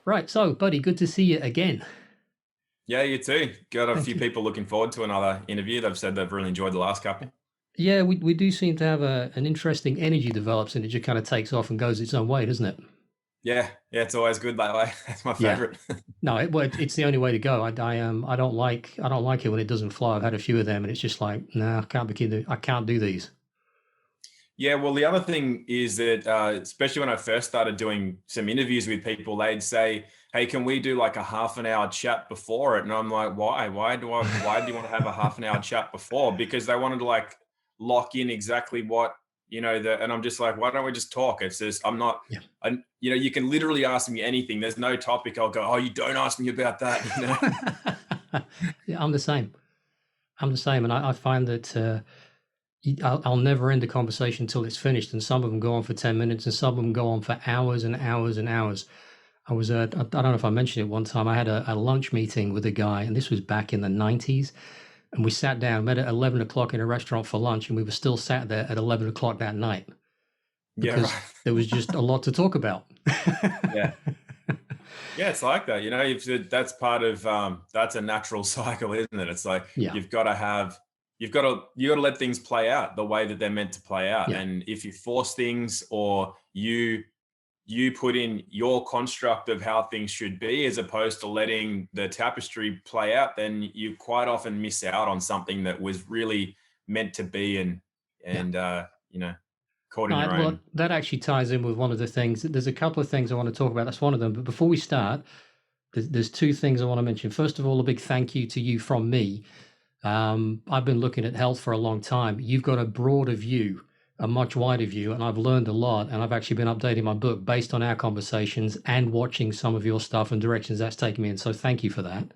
Right. So, buddy, good to see you again. Yeah, you too. Got a Thank few you. people looking forward to another interview. They've said they've really enjoyed the last couple. Yeah, we do seem to have an interesting energy develops and it just kind of takes off and goes its own way, doesn't it? Yeah, it's always good that way. That's my Yeah. favorite. No, it's the only way to go. I don't like it when it doesn't flow. I've had a few of them and it's just like, nah, I can't do these. Yeah, well, the other thing is that, especially when I first started doing some interviews with people, they'd say, "Hey, can we do like a half an hour chat before it?" And I'm like, "Why? Why do you want to have a half an hour chat before?" Because they wanted to like lock in exactly what and I'm just like, "Why don't we just talk?" It's just I'm not, Yeah. you can literally ask me anything. There's no topic I'll go, "Oh, you don't ask me about that," Yeah, I'm the same. I'm the same. And I find that I'll never end a conversation until it's finished. And some of them go on for 10 minutes and some of them go on for hours and hours and hours. I don't know if I mentioned it one time. I had a lunch meeting with a guy, and this was back in the 90s. And we sat down, met at 11 o'clock in a restaurant for lunch, and we were still sat there at 11 o'clock that night Yeah, because right. there was just a lot to talk about. Yeah. Yeah, it's like that. That's part of that's a natural cycle, isn't it? It's like Yeah, you got to let things play out the way that they're meant to play out. yeah, And if you force things or you put in your construct of how things should be as opposed to letting the tapestry play out, then you quite often miss out on something that was really meant to be yeah. and caught No, in your well, own. that actually ties in with one of the things. There's a couple of things I want to talk about. That's one of them. But before we start, there's two things I want to mention. First of all, a big thank you to you from me. I've been looking at health for a long time. You've got a broader view, a much wider view, and I've learned a lot. And I've actually been updating my book based on our conversations and watching some of your stuff and directions that's taken me in. So thank you for that.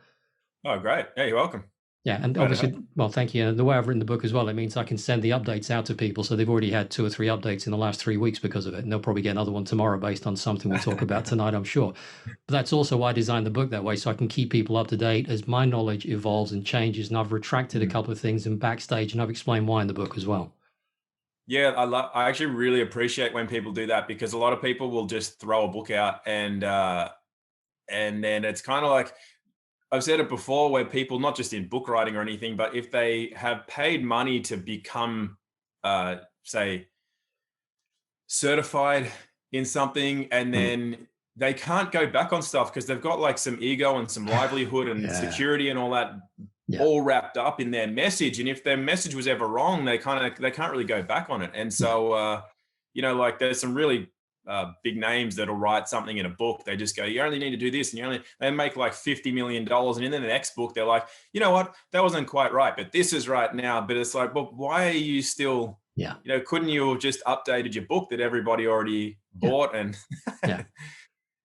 Oh, great. Yeah, you're welcome. Yeah, and Glad to help. obviously, well, thank you. And the way I've written the book as well, it means I can send the updates out to people. So they've already had 2 or 3 updates in the last 3 weeks because of it. And they'll probably get another one tomorrow based on something we talk about tonight, I'm sure. But that's also why I designed the book that way, so I can keep people up to date as my knowledge evolves and changes. And I've retracted a Mm. couple of things in backstage, and I've explained why in the book as well. Yeah, I actually really appreciate when people do that because a lot of people will just throw a book out and then it's kind of like I've said it before where people not just in book writing or anything, but if they have paid money to become say certified in something and Mm. then they can't go back on stuff because they've got like some ego and some livelihood and Yeah, security and all that yeah, all wrapped up in their message. And if their message was ever wrong, they can't really go back on it. And yeah, so like there's some really big names that'll write something in a book. They just go, you only need to do this, and they make like $50 million, and in the next book they're like, you know what, that wasn't quite right, but this is right now. But it's like, well, why are you still, yeah, couldn't you have just updated your book that everybody already yeah, bought? And yeah,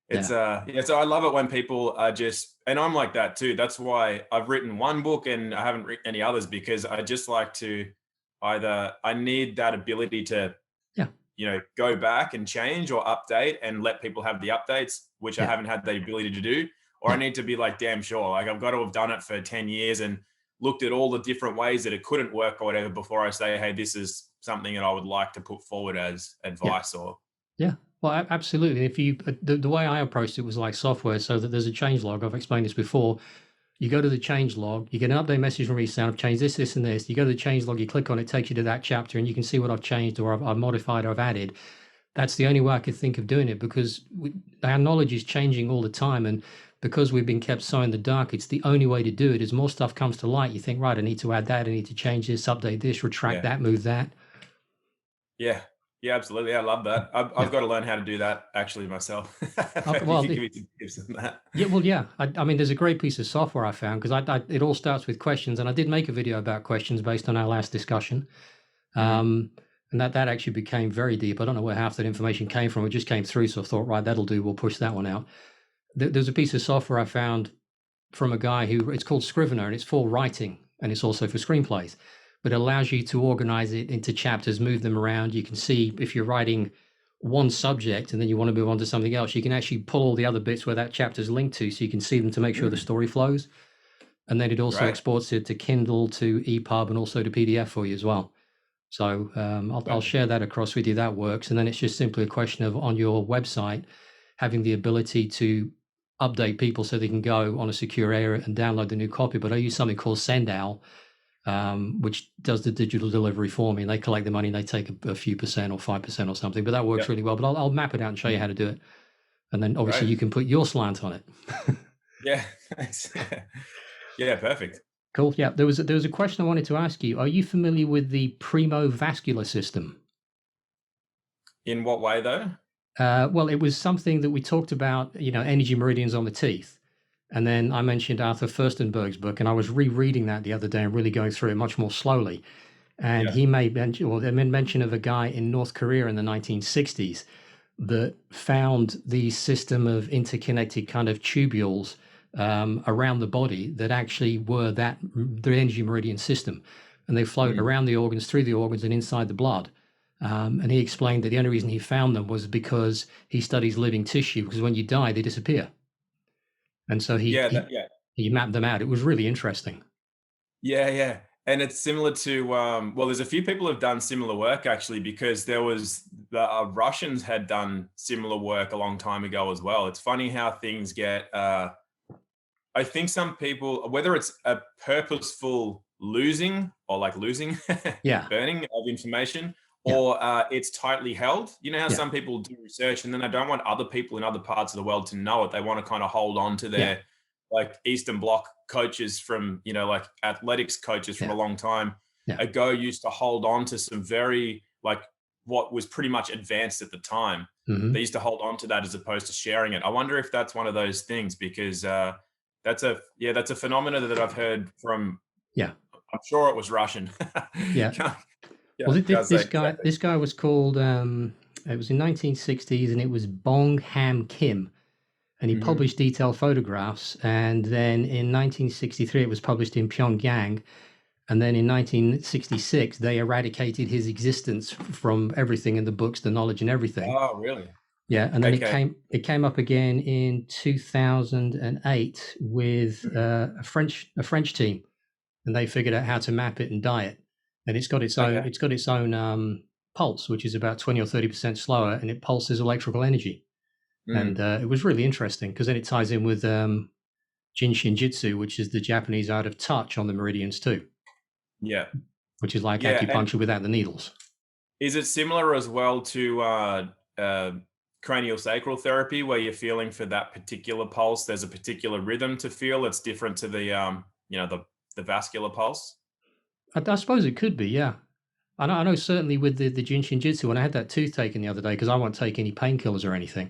it's yeah, yeah, so I love it when people are just, and I'm like that too. That's why I've written one book and I haven't written any others because I just like to I need that ability to, yeah, go back and change or update and let people have the updates, which I yeah, haven't had the ability to do. Or I yeah. need to be like damn sure, like I've got to have done it for 10 years and looked at all the different ways that it couldn't work or whatever before I say, hey, this is something that I would like to put forward as Yeah. advice or Yeah, well, absolutely. If you the way I approached it was like software, so that there's a change log. I've explained this before. You go to the change log, you get an update message from Resound. I've changed this, this, and this. You go to the change log, you click on it, takes you to that chapter, and you can see what I've changed or I've modified or I've added. That's the only way I could think of doing it because our knowledge is changing all the time, and because we've been kept so in the dark, it's the only way to do it. As more stuff comes to light, you think, right, I need to add that, I need to change this, update this, retract yeah. that, move that. Yeah. Yeah, absolutely. I love that. I've Yeah. got to learn how to do that actually myself. Okay, Maybe you well, could give me some tips on that. yeah, well, yeah. I mean, there's a great piece of software I found because it all starts with questions, and I did make a video about questions based on our last discussion. Mhm. Um, and that actually became very deep. I don't know where half that information came from. It just came through, so I thought, right, that'll do. We'll push that one out. There's a piece of software I found from a guy who it's called Scrivener, and it's for writing, and it's also for screenplays. But it allows you to organize it into chapters, move them around. You can see if you're writing one subject and then you want to move on to something else, you can actually pull all the other bits where that chapter's linked to, so you can see them to make sure the Mm, story flows. And then it also great. exports it to Kindle, to EPUB, and also to PDF for you as well. So I'll Perfect. share that across with you. That works. And then it's just simply a question of on your website having the ability to update people so they can go on a secure area and download the new copy. But I use something called Sendowl, which does the digital delivery for me. And they collect the money and they take a few percent or 5% or something. But that works really well. But I'll map it out and show you how to do it. And then obviously Right. you can put your slant on it. Yeah. Thanks. Yeah. Perfect. Cool. Yeah. There was a question I wanted to ask you. Are you familiar with the Primo vascular system? In what way though? Well, it was something that we talked about, energy meridians on the teeth. And then I mentioned Arthur Furstenberg's book, and I was rereading that the other day and really going through it much more slowly. And Yeah. he made mention, or they made mention of a guy in North Korea in the 1960s that found the system of interconnected kind of tubules around the body that actually were the energy meridian system. And they float around the organs, through the organs, and inside the blood. And he explained that the only reason he found them was because he studies living tissue, because when you die, they disappear. And so Yeah. he mapped them out. It was really interesting. Yeah, yeah. And it's similar to well, there's a few people who've done similar work actually, because there was the Russians had done similar work a long time ago as well. It's funny how things get I think some people, whether it's a purposeful losing or like losing, Yeah, burning of information, yeah, or it's tightly held. You know how yeah, some people do research and then they don't want other people in other parts of the world to know it. They want to kind of hold on to yeah, their like Eastern Bloc coaches from, like athletics coaches from a yeah, long time yeah. ago used to hold on to some very like what was pretty much advanced at the time. They Hmm. used to hold on to that as opposed to sharing it. I wonder if that's one of those things because that's a phenomenon that I've heard from. Yeah, I'm sure it was Russian. yeah. Can't, Well, yeah, can't say exactly. this guy was called. It was in 1960s, and it was Bong Ham Kim, and he Hmm. published detailed photographs. And then in 1963, it was published in Pyongyang. And then in 1966, they eradicated his existence from everything in the books, the knowledge, and everything. Oh, really? Yeah, and then Okay. it came up again in 2008 with a French team, and they figured out how to map it and dye it. And Okay. it's got its own pulse, which is about 20 or 30% slower, and it pulses electrical energy. And Mm, it was really interesting because then it ties in with Jin Shinjitsu, which is the Japanese art of touch on the meridians too, yeah. which is like Yeah. And acupuncture without the needles. is it similar as well to cranial sacral therapy where you're feeling for that particular pulse? There's a particular rhythm to feel. It's different to the vascular pulse. I suppose it could be, yeah. I know certainly with the Jin Shinjitsu, when I had that tooth taken the other day, because I won't take any painkillers or anything.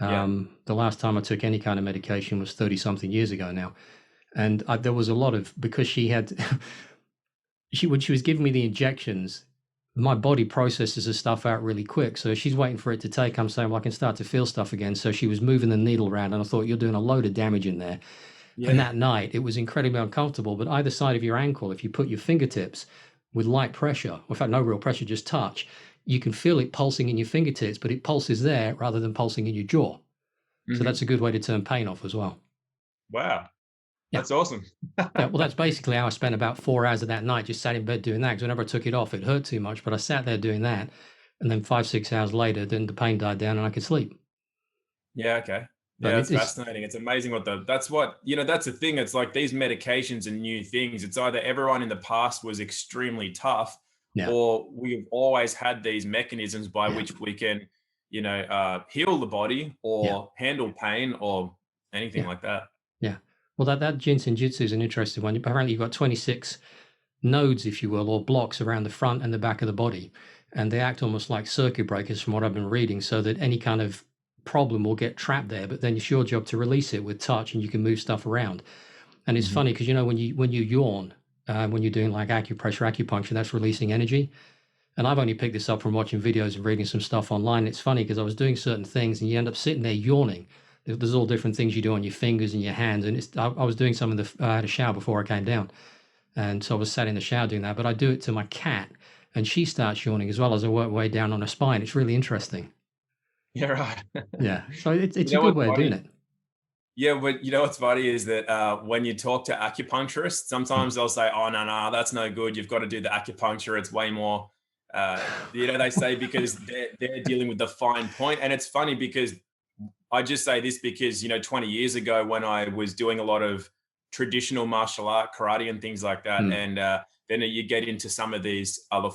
Yeah. The last time I took any kind of medication was 30 something years ago now. And there was a lot of, because she had, when she was giving me the injections, my body processes the stuff out really quick. So she's waiting for it to take. I'm saying, well, I can start to feel stuff again. So she was moving the needle around, and I thought, you're doing a load of damage in there. And Yeah. that night, it was incredibly uncomfortable. But either side of your ankle, if you put your fingertips with light pressure, in fact, no real pressure, just touch, you can feel it pulsing in your fingertips, but it pulses there rather than pulsing in your jaw. So that's Hmm. a good way to turn pain off as well. Wow. Yeah. That's awesome. Yeah. Well, that's basically how I spent about 4 hours of that night, just sat in bed doing that. Because whenever I took it off, it hurt too much. But I sat there doing that. And then 5, 6 hours later, then the pain died down and I could sleep. Yeah, okay. But Yeah, that's it's, fascinating. It's amazing that's the thing. It's like these medications and new things. It's either everyone in the past was extremely tough, yeah. or we've always had these mechanisms by Yeah. which we can, heal the body Yeah. or handle pain or anything Yeah. like that. Yeah. Well, that Jinsen Jitsu is an interesting one. Apparently, you've got 26 nodes, if you will, or blocks around the front and the back of the body. And they act almost like circuit breakers from what I've been reading, so that any kind of problem will get trapped there. But then it's your job to release it with touch and you can move stuff around. And it's Mhm. funny because, when you yawn, when you're doing like acupuncture, that's releasing energy. And I've only picked this up from watching videos and reading some stuff online. It's funny because I was doing certain things and you end up sitting there yawning. There's all different things you do on your fingers and your hands. And I was doing some of I had a shower before I came down. And so I was sat in the shower doing that. But I do it to my cat and she starts yawning as well as I work my way down on her spine. It's really interesting. Yeah, right. Yeah. So You it's a know good what's way of doing funny? it. Yeah, but you know what's funny is that when you talk to acupuncturists, Mm. sometimes they'll say, "Oh, no, no, that's no good. You've got to do the acupuncture. It's way more." They say because they're dealing with the fine point, and it's funny because I just say this because, 20 years ago when I was doing a lot of traditional martial art, karate and things like that, Mm. and then you get into some of these other,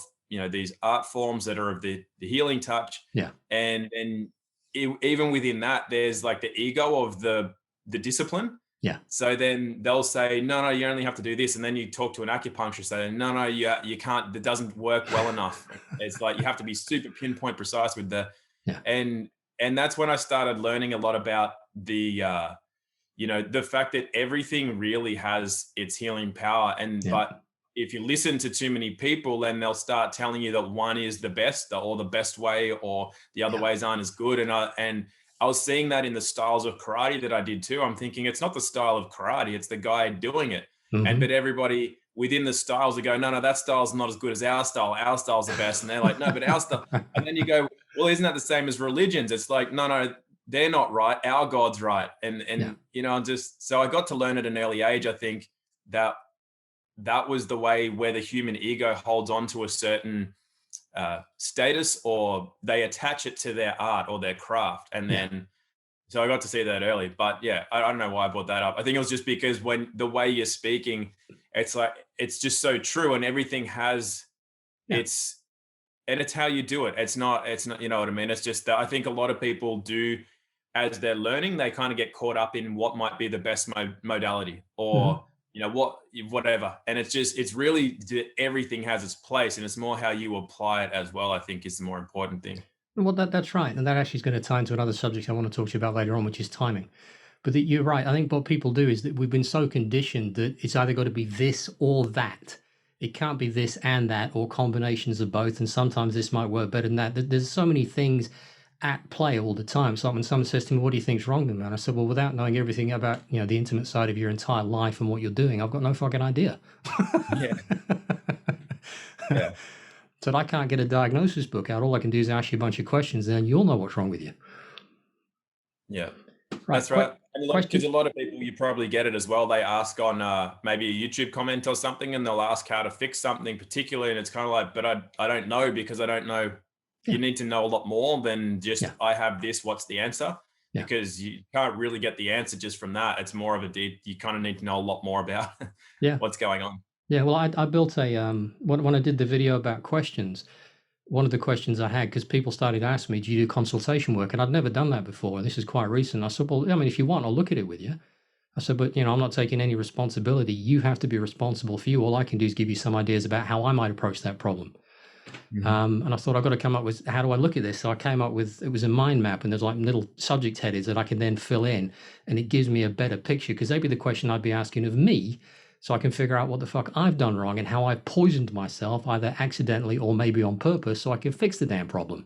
these art forms that are of the healing touch. Yeah. And even within that, there's like the ego of the discipline. Yeah. So then they'll say, no, you only have to do this. And then you talk to an acupuncturist, say, no, you can't, that doesn't work well enough. It's like, you have to be super pinpoint precise with Yeah. and that's when I started learning a lot about the fact that everything really has its healing power. Yeah. But if you listen to too many people, then they'll start telling you that one is the best or the best way, or the other Yeah. ways aren't as good. And I was seeing that in the styles of karate that I did too. I'm thinking it's not the style of karate, it's the guy doing it. Mhm. But everybody within the styles will go, no, that style's not as good as our style. Our style's the best. And they're like, no, but our style. And then you go, well, isn't that the same as religions? It's like, no, they're not right. Our God's right. And so I got to learn at an early age, I think, that was the way where the human ego holds on to a certain status, or they attach it to their art or their craft. And then, so I got to see that early. But yeah, I don't know why I brought that up. I think it was just because when the way you're speaking, it's like, it's just so true, and everything has it's how you do it. It's not, you know what I mean? It's just that I think a lot of people do, as they're learning, they kind of get caught up in what might be the best modality, or, whatever. And it's really, everything has its place, and it's more how you apply it as well, I think, is the more important thing. Well, that's right, and that actually is going to tie into another subject I want to talk to you about later on, which is timing. But you're right. I think what people do is that we've been so conditioned that it's either got to be this or that. It can't be this and that, or combinations of both. And sometimes this might work better than that. There's so many things at play all the time. So when someone says to me, "What do you think's wrong with me?" And I said, "Well, without knowing everything about the intimate side of your entire life and what you're doing, I've got no fucking idea." Yeah. Yeah. So I can't get a diagnosis book out. All I can do is ask you a bunch of questions, and then you'll know what's wrong with you. Yeah. Right. That's right. And because Question. a lot of people, you probably get it as well. They ask on maybe a YouTube comment or something, and they'll ask how to fix something particularly. And it's kind of like, but I don't know, because I don't know. Yeah. You need to know a lot more than just, Yeah. I have this, what's the answer? Yeah. Because you can't really get the answer just from that. It's more of you kind of need to know a lot more about what's going on. Yeah. Well, I built a when I did the video about questions, one of the questions I had, because people started asking me, "Do you do consultation work?" And I'd never done that before. This is quite recent. I said, "Well, I mean, if you want, I'll look at it with you." I said, "But I'm not taking any responsibility. You have to be responsible for you. All I can do is give you some ideas about how I might approach that problem." And I thought, I've got to come up with, how do I look at this? So I came up with, it was a mind map, and there's like little subject headings that I can then fill in, and it gives me a better picture, because they'd be the question I'd be asking of me, so I can figure out what the fuck I've done wrong and how I've poisoned myself, either accidentally or maybe on purpose, so I can fix the damn problem.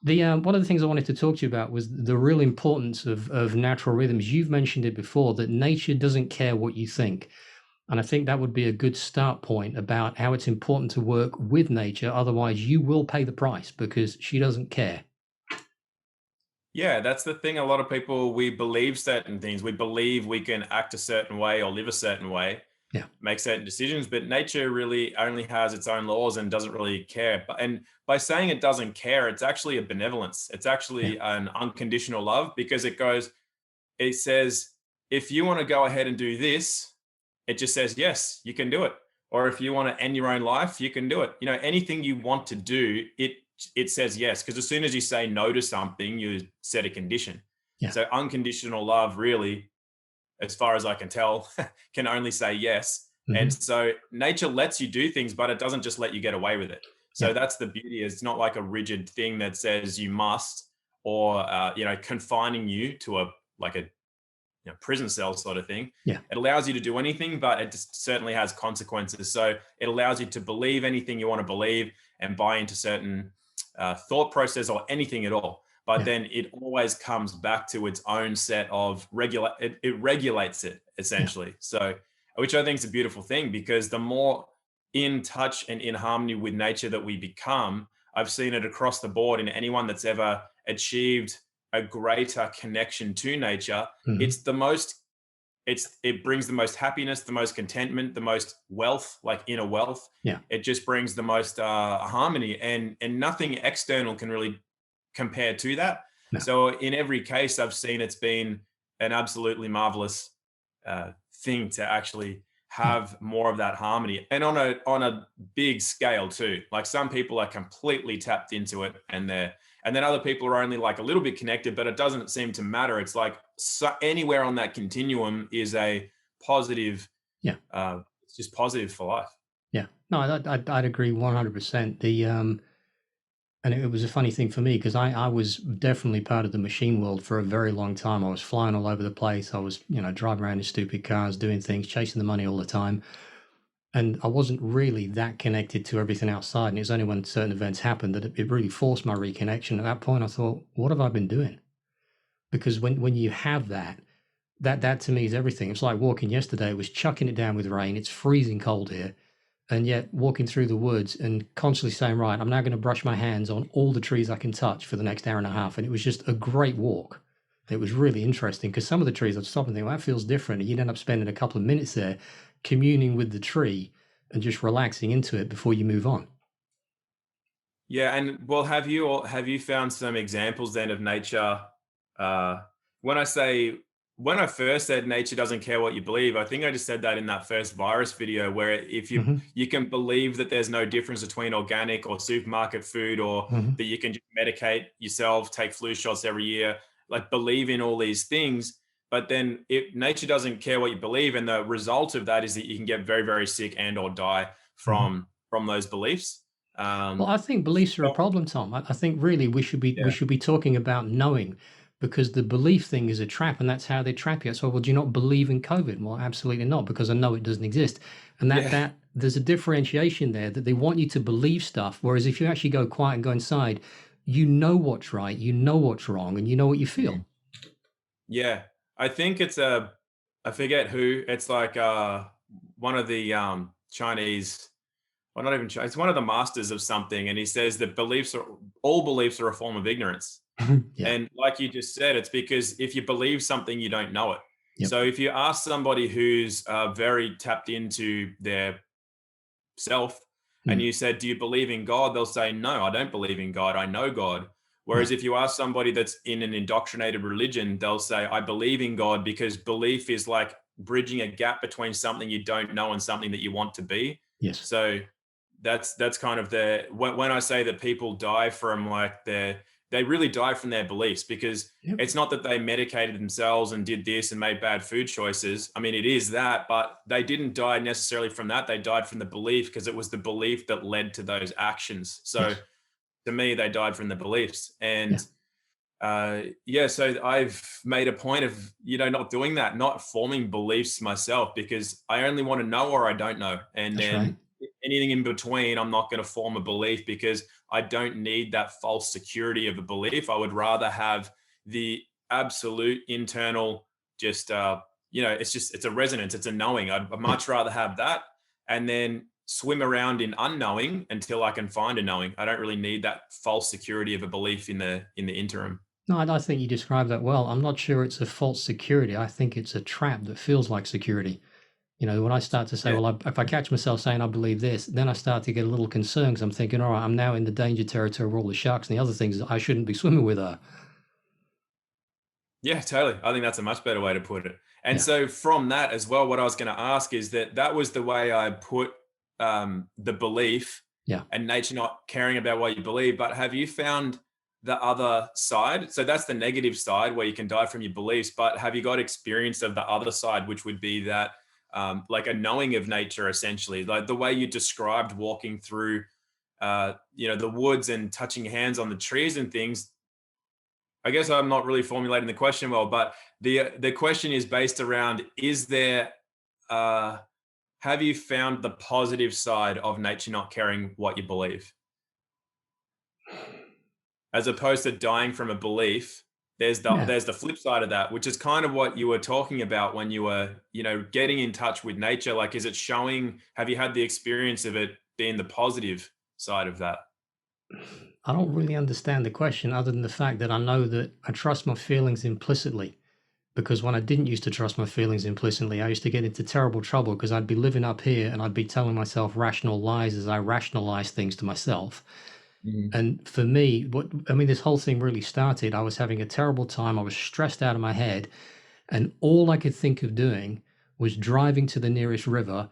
One of the things I wanted to talk to you about was the real importance of natural rhythms. You've mentioned it before, that nature doesn't care what you think. And I think that would be a good start point about how it's important to work with nature. Otherwise, you will pay the price, because she doesn't care. Yeah, that's the thing. A lot of people, we believe certain things. We believe we can act a certain way or live a certain way, Yeah. make certain decisions, but nature really only has its own laws and doesn't really care. And by saying it doesn't care, it's actually a benevolence. It's actually an unconditional love, because it says, if you want to go ahead and do this, it just says, yes, you can do it. Or if you want to end your own life, you can do it. Anything you want to do, it says yes. Because as soon as you say no to something, you set a condition. Yeah. So unconditional love, really, as far as I can tell, can only say yes. And so nature lets you do things, but it doesn't just let you get away with it. So that's the beauty. It's not like a rigid thing that says you must, or confining you to a prison cell sort of thing. Yeah. It allows you to do anything, but it just certainly has consequences. So it allows you to believe anything you want to believe and buy into certain thought process or anything at all. But then it always comes back to its own set of it regulates it, essentially. So, which I think is a beautiful thing, because the more in touch and in harmony with nature that we become, I've seen it across the board in anyone that's ever achieved a greater connection to nature. It's the most it brings the most happiness, the most contentment, the most wealth, like inner wealth. Yeah. It just brings the most harmony, and nothing external can really compare to that. No. So in every case, I've seen it's been an absolutely marvelous thing to actually Yeah. have more of that harmony, and on a big scale too. Like some people are completely tapped into it, and then other people are only like a little bit connected, but it doesn't seem to matter. It's like anywhere on that continuum is a positive. Yeah. It's just positive for life. Yeah. No, I'd agree 100%. And it was a funny thing for me because I was definitely part of the machine world for a very long time. I was flying all over the place. I was, driving around in stupid cars, doing things, chasing the money all the time. And I wasn't really that connected to everything outside. And it was only when certain events happened that it really forced my reconnection. At that point, I thought, what have I been doing? Because when you have that to me is everything. It's like walking yesterday. It was chucking it down with rain. It's freezing cold here. And yet walking through the woods and constantly saying, right, I'm now going to brush my hands on all the trees I can touch for the next hour and a half. And it was just a great walk. It was really interesting because some of the trees I'd stop and think, well, that feels different. And you'd end up spending a couple of minutes there communing with the tree and just relaxing into it before you move on. Yeah, and well, have you found some examples then of nature? Uh, when I say when I first said nature doesn't care what you believe, I think I just said that in that first virus video where if Hmm. you can believe that there's no difference between organic or supermarket food, or Hmm. that you can just medicate yourself, take flu shots every year, like believe in all these things. But then if nature doesn't care what you believe, and the result of that is that you can get very, very sick and or die Hmm. from those beliefs. Well, Um, I think beliefs are a so problem, Tom. I think really we yeah, should be talking about knowing, because the belief thing is a trap, and that's how they trap you. So, well, do you not believe in COVID? Well, absolutely not, because I know it doesn't exist. And yeah, that there's a differentiation there that they want you to believe stuff, whereas if you actually go quiet and go inside, you know what's right, you know what's wrong, and you know what you feel. mhm, yeah. I think it's I forget who. It's like one of the Chinese, well, not even Chinese. It's one of the masters of something, and he says that beliefs are all beliefs are a form of ignorance. Yeah. And like you just said, it's because if you believe something, you don't know it. Yep. So if you ask somebody who's very tapped into their self, and Mm. you said, "Do you believe in God?" They'll say, "No, I don't believe in God. I know God." Yeah. Whereas if you ask somebody that's in an indoctrinated religion, they'll say, "I believe in God," because belief is like bridging a gap between something you don't know and something that you want to be. Yes. So that's kind of the when I say that people die from like they really die from their beliefs, because Yep. it's not that they medicated themselves and did this and made bad food choices. I mean, it is that, but they didn't die necessarily from that. They died from the belief, because it was the belief that led to those actions. So Yes. to me, they died from the beliefs. Yeah. And yeah, so I've made a point of, not doing that, not forming beliefs myself, because I only want to know or I don't know. And That's right. then anything in between, I'm not going to form a belief, because I don't need that false security of a belief. I would rather have the absolute internal, just, it's a resonance, it's a knowing. I'd Yeah. much rather have that, and then swim around in unknowing until I can find a knowing. I don't really need that false security of a belief in the interim. No, I think you described that well. I'm not sure it's a false security. I think it's a trap that feels like security. When I start to say, Yeah. well, if I catch myself saying I believe this, then I start to get a little concerned because I'm thinking, all right, I'm now in the danger territory where all the sharks and the other things that I shouldn't be swimming with are. Yeah, totally. I think that's a much better way to put it. And Yeah. so from that as well, what I was going to ask is that was the way I put the belief Yeah. and nature not caring about what you believe. But have you found the other side? So that's the negative side where you can die from your beliefs. But have you got experience of the other side, which would be that like a knowing of nature, essentially, like the way you described walking through, the woods and touching your hands on the trees and things. I guess I'm not really formulating the question well, but the question is based around: is there uh, have you found the positive side of nature not caring what you believe, as opposed to dying from a belief? Yeah. There's the flip side of that, which is kind of what you were talking about when you were getting in touch with nature. Like, is it showing? Have you had the experience of it being the positive side of that? I don't really understand the question other than the fact that I know that I trust my feelings implicitly. because when I didn't used to trust my feelings implicitly, I used to get into terrible trouble because I'd be living up here and I'd be telling myself rational lies as I rationalize things to myself. Mhm. And for me, this whole thing really started. I was having a terrible time. I was stressed out of my head. And all I could think of doing was driving to the nearest river,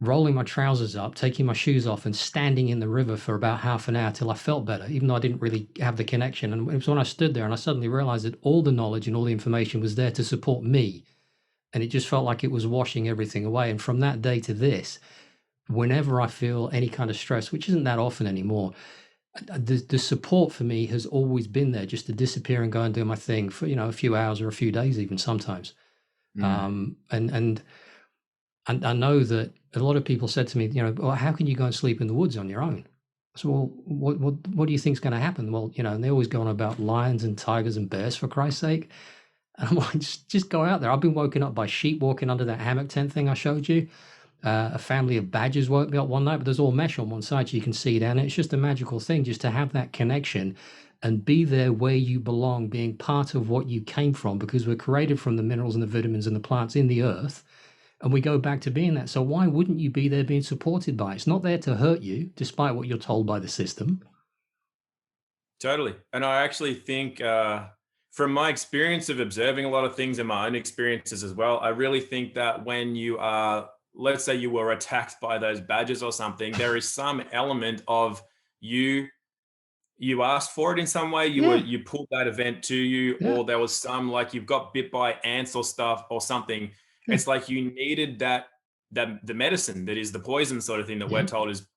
rolling my trousers up, taking my shoes off, and standing in the river for about half an hour till I felt better, even though I didn't really have the connection. And it was when I stood there and I suddenly realized that all the knowledge and all the information was there to support me. And it just felt like it was washing everything away. And from that day to this, whenever I feel any kind of stress, which isn't that often anymore, the support for me has always been there, just to disappear and go and do my thing for a few hours or a few days, even sometimes. Mm. And I know that a lot of people said to me, well, how can you go and sleep in the woods on your own? I said, well, what do you think's going to happen? Well, and they always go on about lions and tigers and bears, for Christ's sake. And I'm like, just go out there. I've been woken up by sheep walking under that hammock tent thing I showed you. A family of badgers woke me up one night, but there's all mesh on one side so you can see down. It's just a magical thing just to have that connection and be there where you belong, being part of what you came from, because we're created from the minerals and the vitamins and the plants in the earth, and we go back to being that. So why wouldn't you be there being supported by it? It's not there to hurt you, despite what you're told by the system. Totally. And I actually think, from my experience of observing a lot of things and my own experiences as well, I really think that when you are, let's say you were attacked by those badgers or something, there is some element of you you asked for it in some way, Yeah, you pulled that event to you, yeah, or there was some, like, you've got bit by ants or stuff or something. yeah, It's like you needed that the medicine that is the poison sort of thing that we're yeah, told is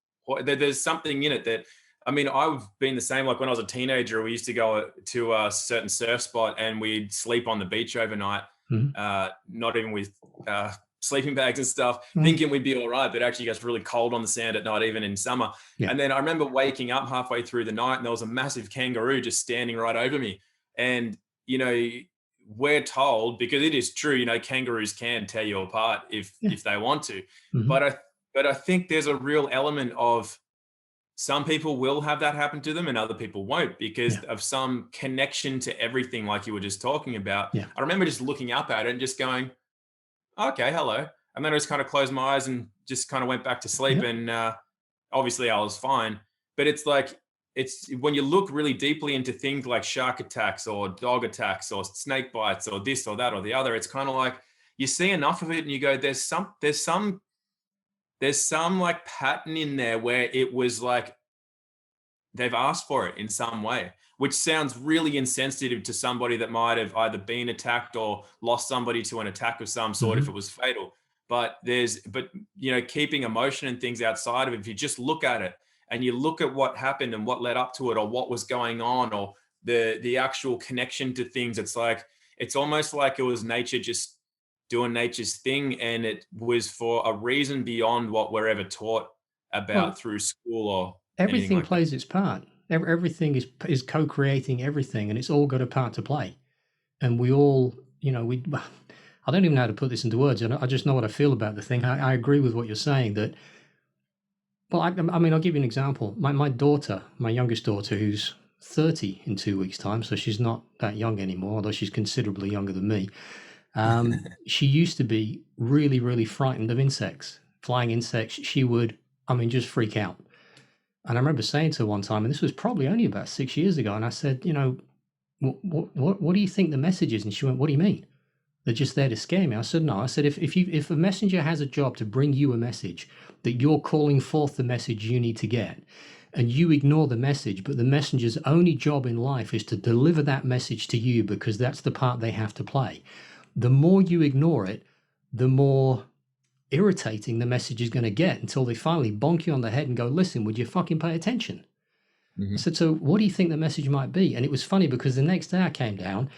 there's something in it that, I mean, I've been the same. Like when I was a teenager, we used to go to a certain surf spot and we'd sleep on the beach overnight, mhm, not even with uh, sleeping bags and stuff, mhm, thinking we'd be all right, but it actually gets really cold on the sand at night, even in summer. yeah, And then I remember waking up halfway through the night and there was a massive kangaroo just standing right over me. And, you know, we're told, because it is true, kangaroos can tear you apart yeah, if they want to. mhm, But I think there's a real element of some people will have that happen to them and other people won't, because yeah, of some connection to everything, like you were just talking about. yeah, I remember just looking up at it and just going, okay, hello. And then I just kind of closed my eyes and just kind of went back to sleep. yeah. And obviously I was fine. But it's like, it's when you look really deeply into things like shark attacks or dog attacks or snake bites or this or that or the other, it's kind of like you see enough of it and you go, there's some like pattern in there where it was like they've asked for it in some way, which sounds really insensitive to somebody that might have either been attacked or lost somebody to an attack of some sort if it Mhm. was fatal. But keeping emotion and things outside of it, if you just look at it and you look at what happened and what led up to it or what was going on or the actual connection to things, it's almost like it was nature just doing nature's thing, and it was for a reason beyond what we're ever taught Well, about through school or anything everything like that. plays its part. Everything is co-creating everything, and it's all got a part to play. And we all, we. I don't even know how to put this into words. I just know what I feel about the thing. I agree with what you're saying. That, well, I mean, I'll give you an example. My daughter, my youngest daughter, who's 30 in 2 weeks' time, so she's not that young anymore, although she's considerably younger than me. She used to be really, really frightened of insects, flying insects. She would, just freak out. And I remember saying to her one time, and this was probably only about 6 years ago, and I said, what do you think the message is? And she went, what do you mean? They're just there to scare me. I said, no. I said, if a messenger has a job to bring you a message, that you're calling forth the message you need to get, and you ignore the message, but the messenger's only job in life is to deliver that message to you because that's the part they have to play. The more you ignore it, the more irritating the message is going to get until they finally bonk you on the head and go, listen, would you fucking pay attention? I Mhm. said, so what do you think the message might be? And it was funny because the next day I came down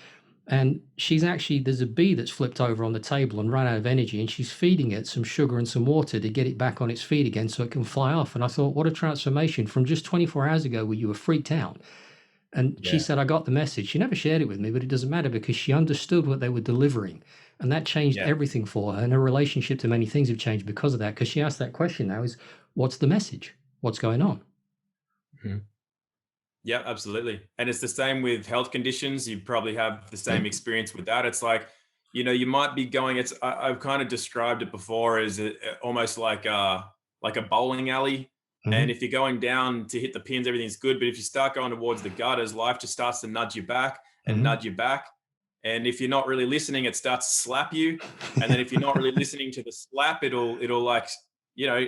and there's a bee that's flipped over on the table and run out of energy, and she's feeding it some sugar and some water to get it back on its feet again so it can fly off. And I thought, what a transformation from just 24 hours ago where you were freaked out. And she Yeah. said, I got the message. She never shared it with me, but it doesn't matter because she understood what they were delivering. And that changed Yeah. everything for her. And her relationship to many things have changed because of that. Because she asked that question now is, what's the message? What's going on? Mhm. Yeah, absolutely. And it's the same with health conditions. You probably have the Yeah. same experience with that. It's like you might be going, I've kind of described it before as almost like a bowling alley. And Hmm. if you're going down to hit the pins, everything's good. But if you start going towards the gutters, life just starts to nudge you back and Hmm. nudge you back. And if you're not really listening, it starts to slap you. And then if you're not really listening to the slap, it'll like, you know,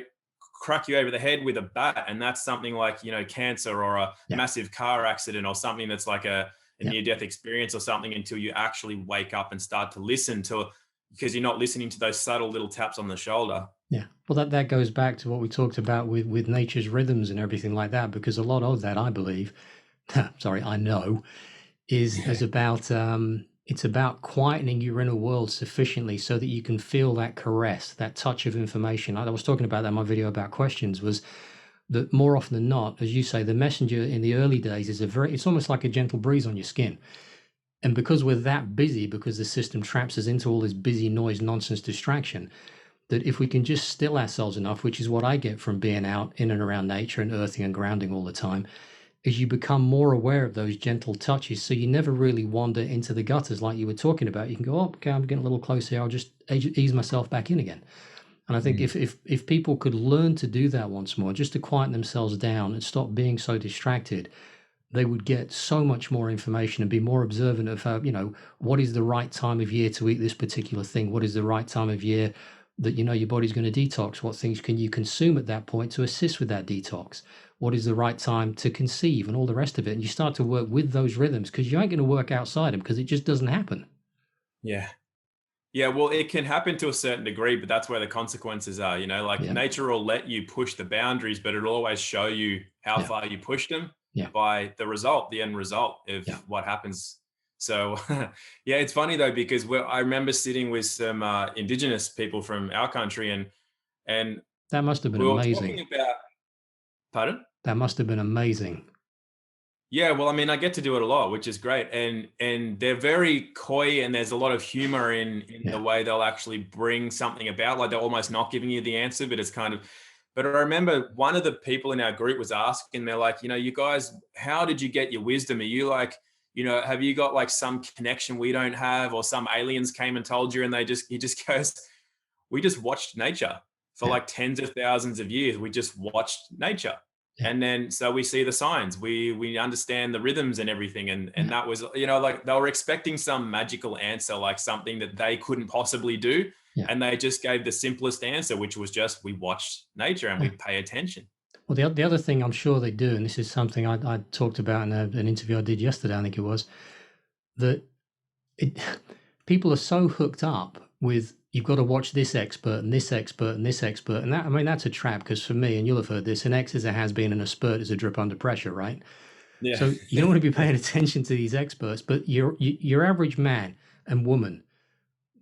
crack you over the head with a bat. And that's something like, cancer or a Yeah. massive car accident or something that's like a Yeah. near-death experience or something, until you actually wake up and start to listen to, because you're not listening to those subtle little taps on the shoulder. Yeah. Well, that goes back to what we talked about with nature's rhythms and everything like that, because a lot of that, I believe, sorry, I know, is about it's about quietening your inner world sufficiently so that you can feel that caress, that touch of information. I was talking about that in my video about questions, was that more often than not, as you say, the messenger in the early days is it's almost like a gentle breeze on your skin. And because we're that busy, because the system traps us into all this busy noise, nonsense, distraction, that if we can just still ourselves enough, which is what I get from being out in and around nature and earthing and grounding all the time, is you become more aware of those gentle touches. So you never really wander into the gutters like you were talking about. You can go, oh, okay, I'm getting a little closer here. I'll just ease myself back in again. And I think Mm. if people could learn to do that once more, just to quieten themselves down and stop being so distracted, they would get so much more information and be more observant of what is the right time of year to eat this particular thing, what is the right time of year that your body's going to detox, what things can you consume at that point to assist with that detox, what is the right time to conceive, and all the rest of it. And you start to work with those rhythms, because you ain't going to work outside them, because it just doesn't happen. Yeah. Yeah, well, it can happen to a certain degree, but that's where the consequences are. Like Yeah. nature will let you push the boundaries, but it'll always show you how Yeah. far you pushed them Yeah. by the end result of Yeah. what happens. So, yeah, it's funny though, because I remember sitting with some indigenous people from our country, and That must have been we were amazing. talking about, pardon? That must have been amazing. Yeah, well, I mean, I get to do it a lot, which is great, and they're very coy, and there's a lot of humor in the Yeah. way they'll actually bring something about, like they're almost not giving you the answer, but it's kind of. But I remember one of the people in our group was asking, they're like, you guys, how did you get your wisdom? Are you like, have you got like some connection we don't have, or some aliens came and told you? And he just goes, we just watched nature for Yeah. like tens of thousands of years. We just watched nature. Yeah. And then so we see the signs, we understand the rhythms and everything. And Yeah. that was, like they were expecting some magical answer, like something that they couldn't possibly do. Yeah. And they just gave the simplest answer, which was just we watched nature and we Yeah. pay attention. Well, the other thing I'm sure they do, and this is something I talked about in an interview I did yesterday, I think it was, that it, people are so hooked up with, you've got to watch this expert and this expert and this expert. And that, I mean, that's a trap, because for me, and you'll have heard this, an X is a has been and a spurt is a drip under pressure, right? Yeah. So you don't want to be paying attention to these experts, but your average man and woman,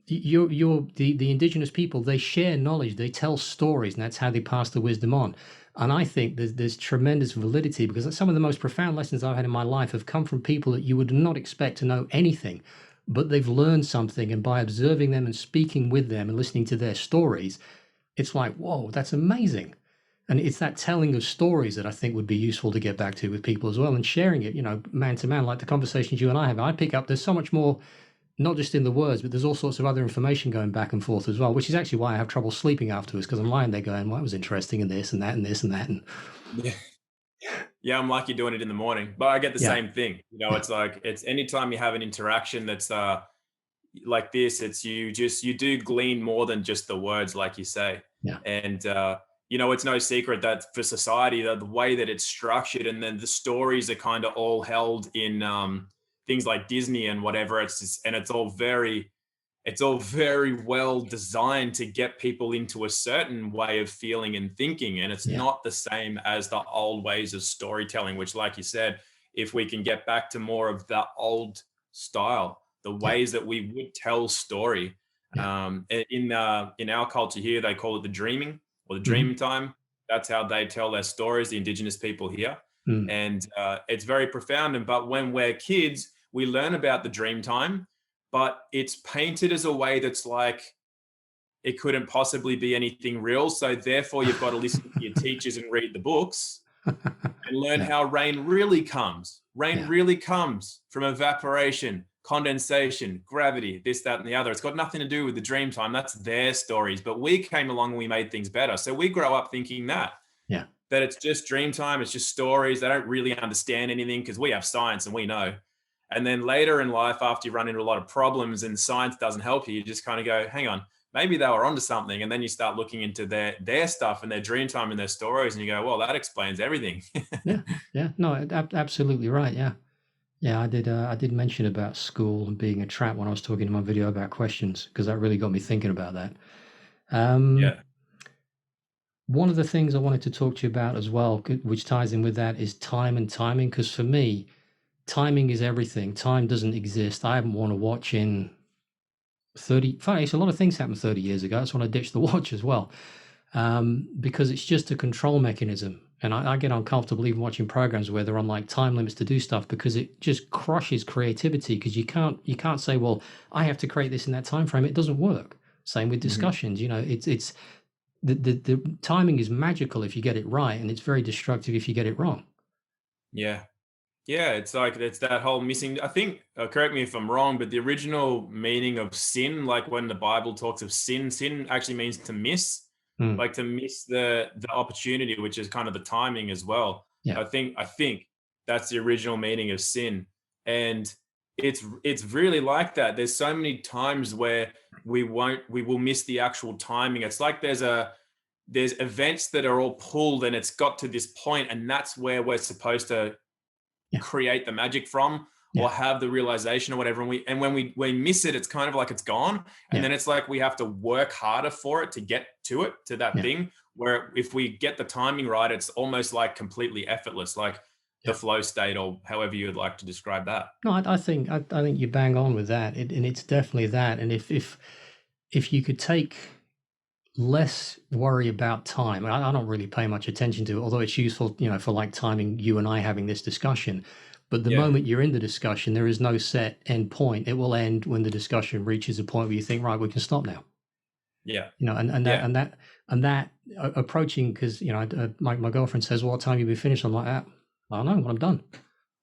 the indigenous people, they share knowledge, they tell stories, and that's how they pass the wisdom on. And I think there's tremendous validity, because some of the most profound lessons I've had in my life have come from people that you would not expect to know anything, but they've learned something, and by observing them and speaking with them and listening to their stories, it's like, whoa, that's amazing. And it's that telling of stories that I think would be useful to get back to with people as well, and sharing it, man to man, like the conversations you and I have. I pick up, there's so much more, not just in the words, but there's all sorts of other information going back and forth as well, which is actually why I have trouble sleeping afterwards, because I'm lying there going, well, that was interesting, and this and that and this and that. And Yeah. Yeah, I'm lucky doing it in the morning, but I get the yeah, same thing. yeah, It's like it's anytime you have an interaction that's like this, it's you do glean more than just the words, like you say. yeah, And it's no secret that for society, the way that it's structured, and then the stories are kind of all held in things like Disney and whatever. And it's all very well designed to get people into a certain way of feeling and thinking. And it's yeah, not the same as the old ways of storytelling, which, like you said, if we can get back to more of the old style, the yeah, ways that we would tell story. yeah. In our culture here, they call it the dreaming or the Hmm. dream time. That's how they tell their stories, the indigenous people here. Mm. And it's very profound. But when we're kids, we learn about the dream time, but it's painted as a way that's like it couldn't possibly be anything real. So therefore, you've got to listen to your teachers and read the books and learn Yeah, how rain really comes. Rain yeah, really comes from evaporation, condensation, gravity, this, that, and the other. It's got nothing to do with the dream time. That's their stories. But we came along and we made things better. So we grow up thinking that it's just dream time. It's just stories. They don't really understand anything because we have science and we know. And then later in life, after you run into a lot of problems and science doesn't help you, you just kind of go, hang on, maybe they were onto something. And then you start looking into their stuff and their dream time and their stories. And you go, well, that explains everything. Yeah. No, absolutely right. Yeah. Yeah, I did mention about school and being a trap when I was talking in my video about questions, because that really got me thinking about that. Yeah. One of the things I wanted to talk to you about as well, which ties in with that, is time and timing. Because for me, timing is everything. Time doesn't exist. I haven't worn a watch in 30. Funny, it's a lot of things happened 30 years ago. That's when I ditched the watch as well, because it's just a control mechanism. And I get uncomfortable even watching programs where they're on like time limits to do stuff, because it just crushes creativity. Because you can't say, well, I have to create this in that time frame. It doesn't work. Same with discussions. You know, it's the timing is magical if you get it right, and it's very destructive if you get it wrong. Yeah. Yeah, it's like it's that whole missing. I think, correct me if I'm wrong, but the original meaning of sin, like when the Bible talks of sin, sin actually means to miss, Mm. like to miss the opportunity, which is kind of the timing as well. Yeah. I think that's the original meaning of sin, and it's really like that. There's so many times where we will miss the actual timing. It's like there's events that are all pulled, and it's got to this point, and that's where we're supposed to Yeah. create the magic from, or have the realization or whatever. And when we miss it, it's kind of like it's gone. And then it's like we have to work harder for it to get to that thing, where if we get the timing right, it's almost like completely effortless, like the flow state, or however you would like to describe that. No, I think you bang on with that, and it's definitely that. And if you could take less worry about time, I don't really pay much attention to it, although it's useful, you know, for like timing you and I having this discussion. But the moment you're in the discussion, there is no set end point. It will end when the discussion reaches a point where you think, right, we can stop now. Yeah. You know, and that approaching, because you know, my girlfriend says, "What time you be finished?" I'm like, I don't know when I'm done.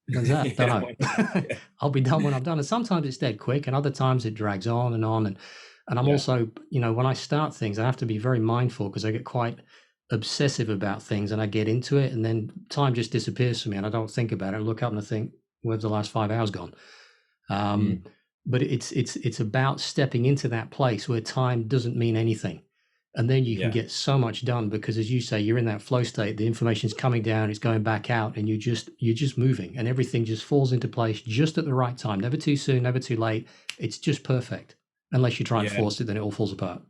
When's that? Don't know. I'll be done when I'm done. And sometimes it's dead quick, and other times it drags on and on. And I'm also, you know, when I start things, I have to be very mindful, because I get quite obsessive about things and I get into it, and then time just disappears for me and I don't think about it. I look up and I think, where's the last 5 hours gone? But it's about stepping into that place where time doesn't mean anything. And then you can get so much done, because as you say, you're in that flow state, the information's coming down, it's going back out, and you're just moving, and everything just falls into place just at the right time. Never too soon, never too late. It's just perfect. Unless you try and force it, then it all falls apart.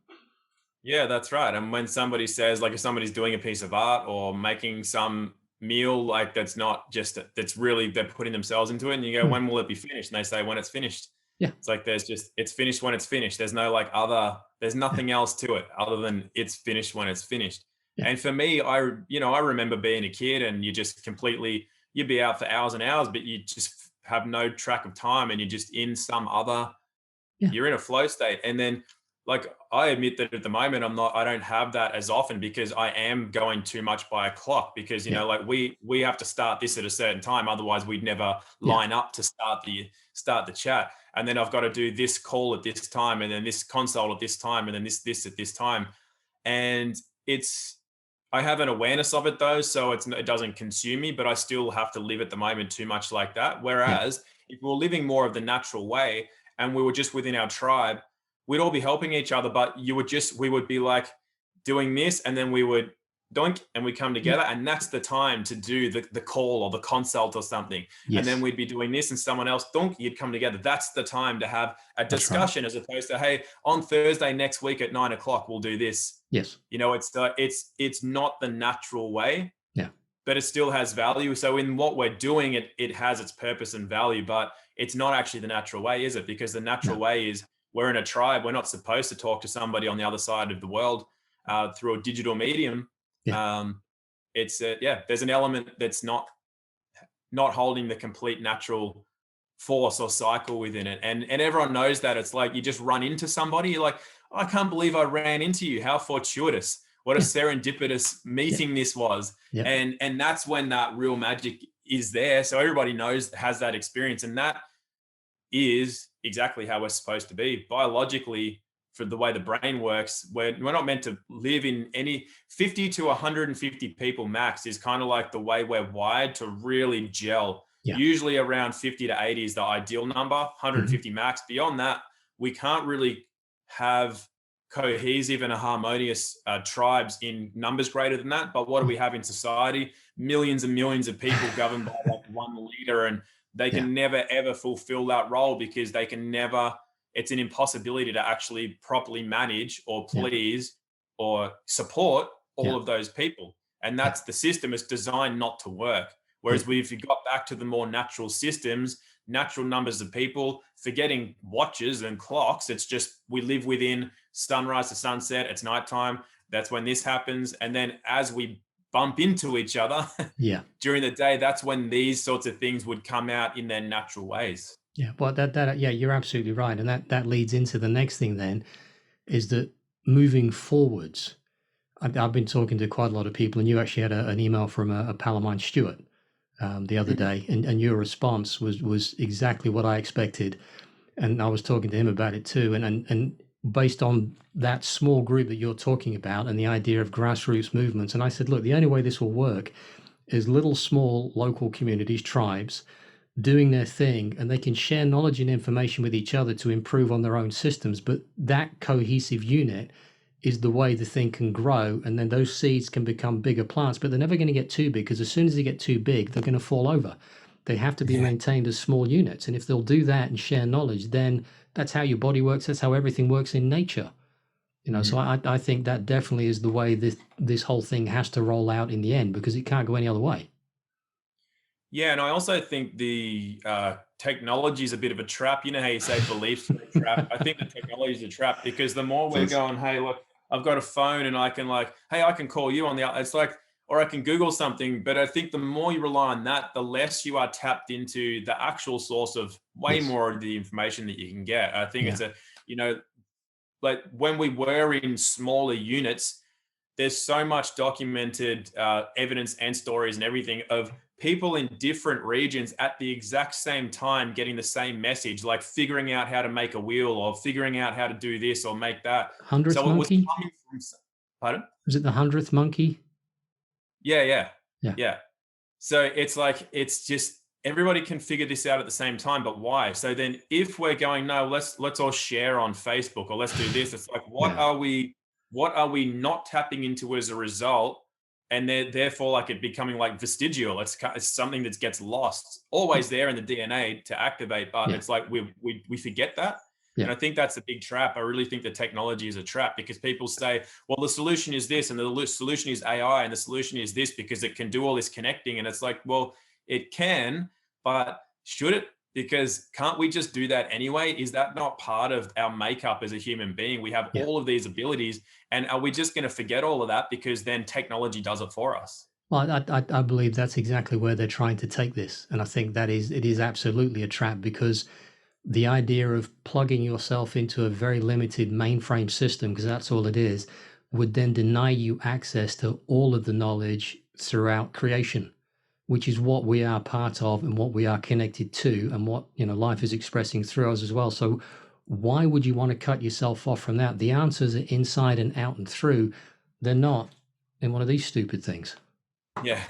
Yeah, that's right. And when somebody says, like, if somebody's doing a piece of art or making some meal, like that's not just, that's really, they're putting themselves into it. And you go, when will it be finished? And they say, when it's finished. Yeah. It's like, it's finished when it's finished. There's no like there's nothing else to it other than it's finished when it's finished. Yeah. And for me, I remember being a kid, and you just completely, you'd be out for hours and hours, but you just have no track of time, and you're just in some other, you're in a flow state. And then, like, I admit that at the moment I don't have that as often, because I am going too much by a clock, because, you know, like we have to start this at a certain time. Otherwise we'd never line up to start the chat. And then I've got to do this call at this time, and then this consult at this time, and then this at this time. And I have an awareness of it though. So it doesn't consume me, but I still have to live at the moment too much like that. Whereas if we were living more of the natural way, and we were just within our tribe, we'd all be helping each other, but we would be like doing this, and then we would doink, and we come together, and that's the time to do the call or the consult or something. And then we'd be doing this, and someone else, donk, you'd come together. That's the time to have a discussion, as opposed to, hey, on Thursday next week at 9 o'clock, we'll do this. Yes. You know, it's not the natural way. Yeah. But it still has value. So in what we're doing, it has its purpose and value, but it's not actually the natural way, is it? Because the natural way is, we're in a tribe. We're not supposed to talk to somebody on the other side of the world through a digital medium. There's an element that's not holding the complete natural force or cycle within it. And everyone knows that. It's like you just run into somebody. You're like, oh, I can't believe I ran into you. How fortuitous. What a serendipitous meeting this was. And that's when that real magic is there. So everybody has that experience. And that is exactly how we're supposed to be biologically. For the way the brain works, we're not meant to live in any 50 to 150 people max is kind of like the way we're wired to really gel. Yeah. Usually around 50 to 80 is the ideal number, Mm-hmm. 150 max. Beyond that, we can't really have cohesive and harmonious tribes in numbers greater than that. But what do we have in society? Millions and millions of people governed by like one leader, and they can never ever fulfill that role because they can never, it's an impossibility to actually properly manage or please or support all of those people. And that's the system is designed not to work. Whereas if you got back to the more natural systems, natural numbers of people, forgetting watches and clocks, it's just we live within sunrise to sunset, it's nighttime, that's when this happens. And then as we bump into each other during the day, that's when these sorts of things would come out in their natural ways. Yeah, well, you're absolutely right, and that leads into the next thing. Then, is that moving forwards? I've been talking to quite a lot of people, and you actually had an email from a pal of mine, Stuart, the other day, and your response was exactly what I expected, and I was talking to him about it too, and based on that small group that you're talking about, and the idea of grassroots movements, and I said, look, the only way this will work is little small local communities, tribes doing their thing, and they can share knowledge and information with each other to improve on their own systems. But that cohesive unit is the way the thing can grow, and then those seeds can become bigger plants. But they're never going to get too big, because as soon as they get too big, they're going to fall over. They have to be maintained as small units, and if they'll do that and share knowledge, then that's how your body works. That's how everything works in nature. So I think that definitely is the way this whole thing has to roll out in the end, because it can't go any other way. Yeah, and I also think the technology is a bit of a trap. You know how you say beliefs are a trap? I think the technology is a trap, because the more we're going, hey, look, I've got a phone and I can hey, I can call you on it's like, or I can Google something. But I think the more you rely on that, the less you are tapped into the actual source of way more of the information that you can get. I think it's like when we were in smaller units, there's so much documented evidence and stories and everything of people in different regions at the exact same time getting the same message, like figuring out how to make a wheel or figuring out how to do this or make that. 100th So it was monkey? coming from, pardon? Was it the 100th monkey? Yeah. So it's like, it's just everybody can figure this out at the same time, but why? So then if we're going, no, let's all share on Facebook, or let's do this, it's like, what are we not tapping into as a result? And therefore, like, it becoming like vestigial. It's something that gets lost, always there in the DNA to activate, but it's like we forget that. And I think that's a big trap. I really think the technology is a trap, because people say, well, the solution is this, and the solution is AI, and the solution is this because it can do all this connecting. And it's like, well, it can, but should it? Because can't we just do that anyway? Is that not part of our makeup as a human being? We have all of these abilities, and are we just going to forget all of that because then technology does it for us? Well, I believe that's exactly where they're trying to take this. And I think it is absolutely a trap, because the idea of plugging yourself into a very limited mainframe system, because that's all it is, would then deny you access to all of the knowledge throughout creation, which is what we are part of and what we are connected to, and what life is expressing through us as well. So why would you want to cut yourself off from that? The answers are inside and out and through. They're not in one of these stupid things. Yeah.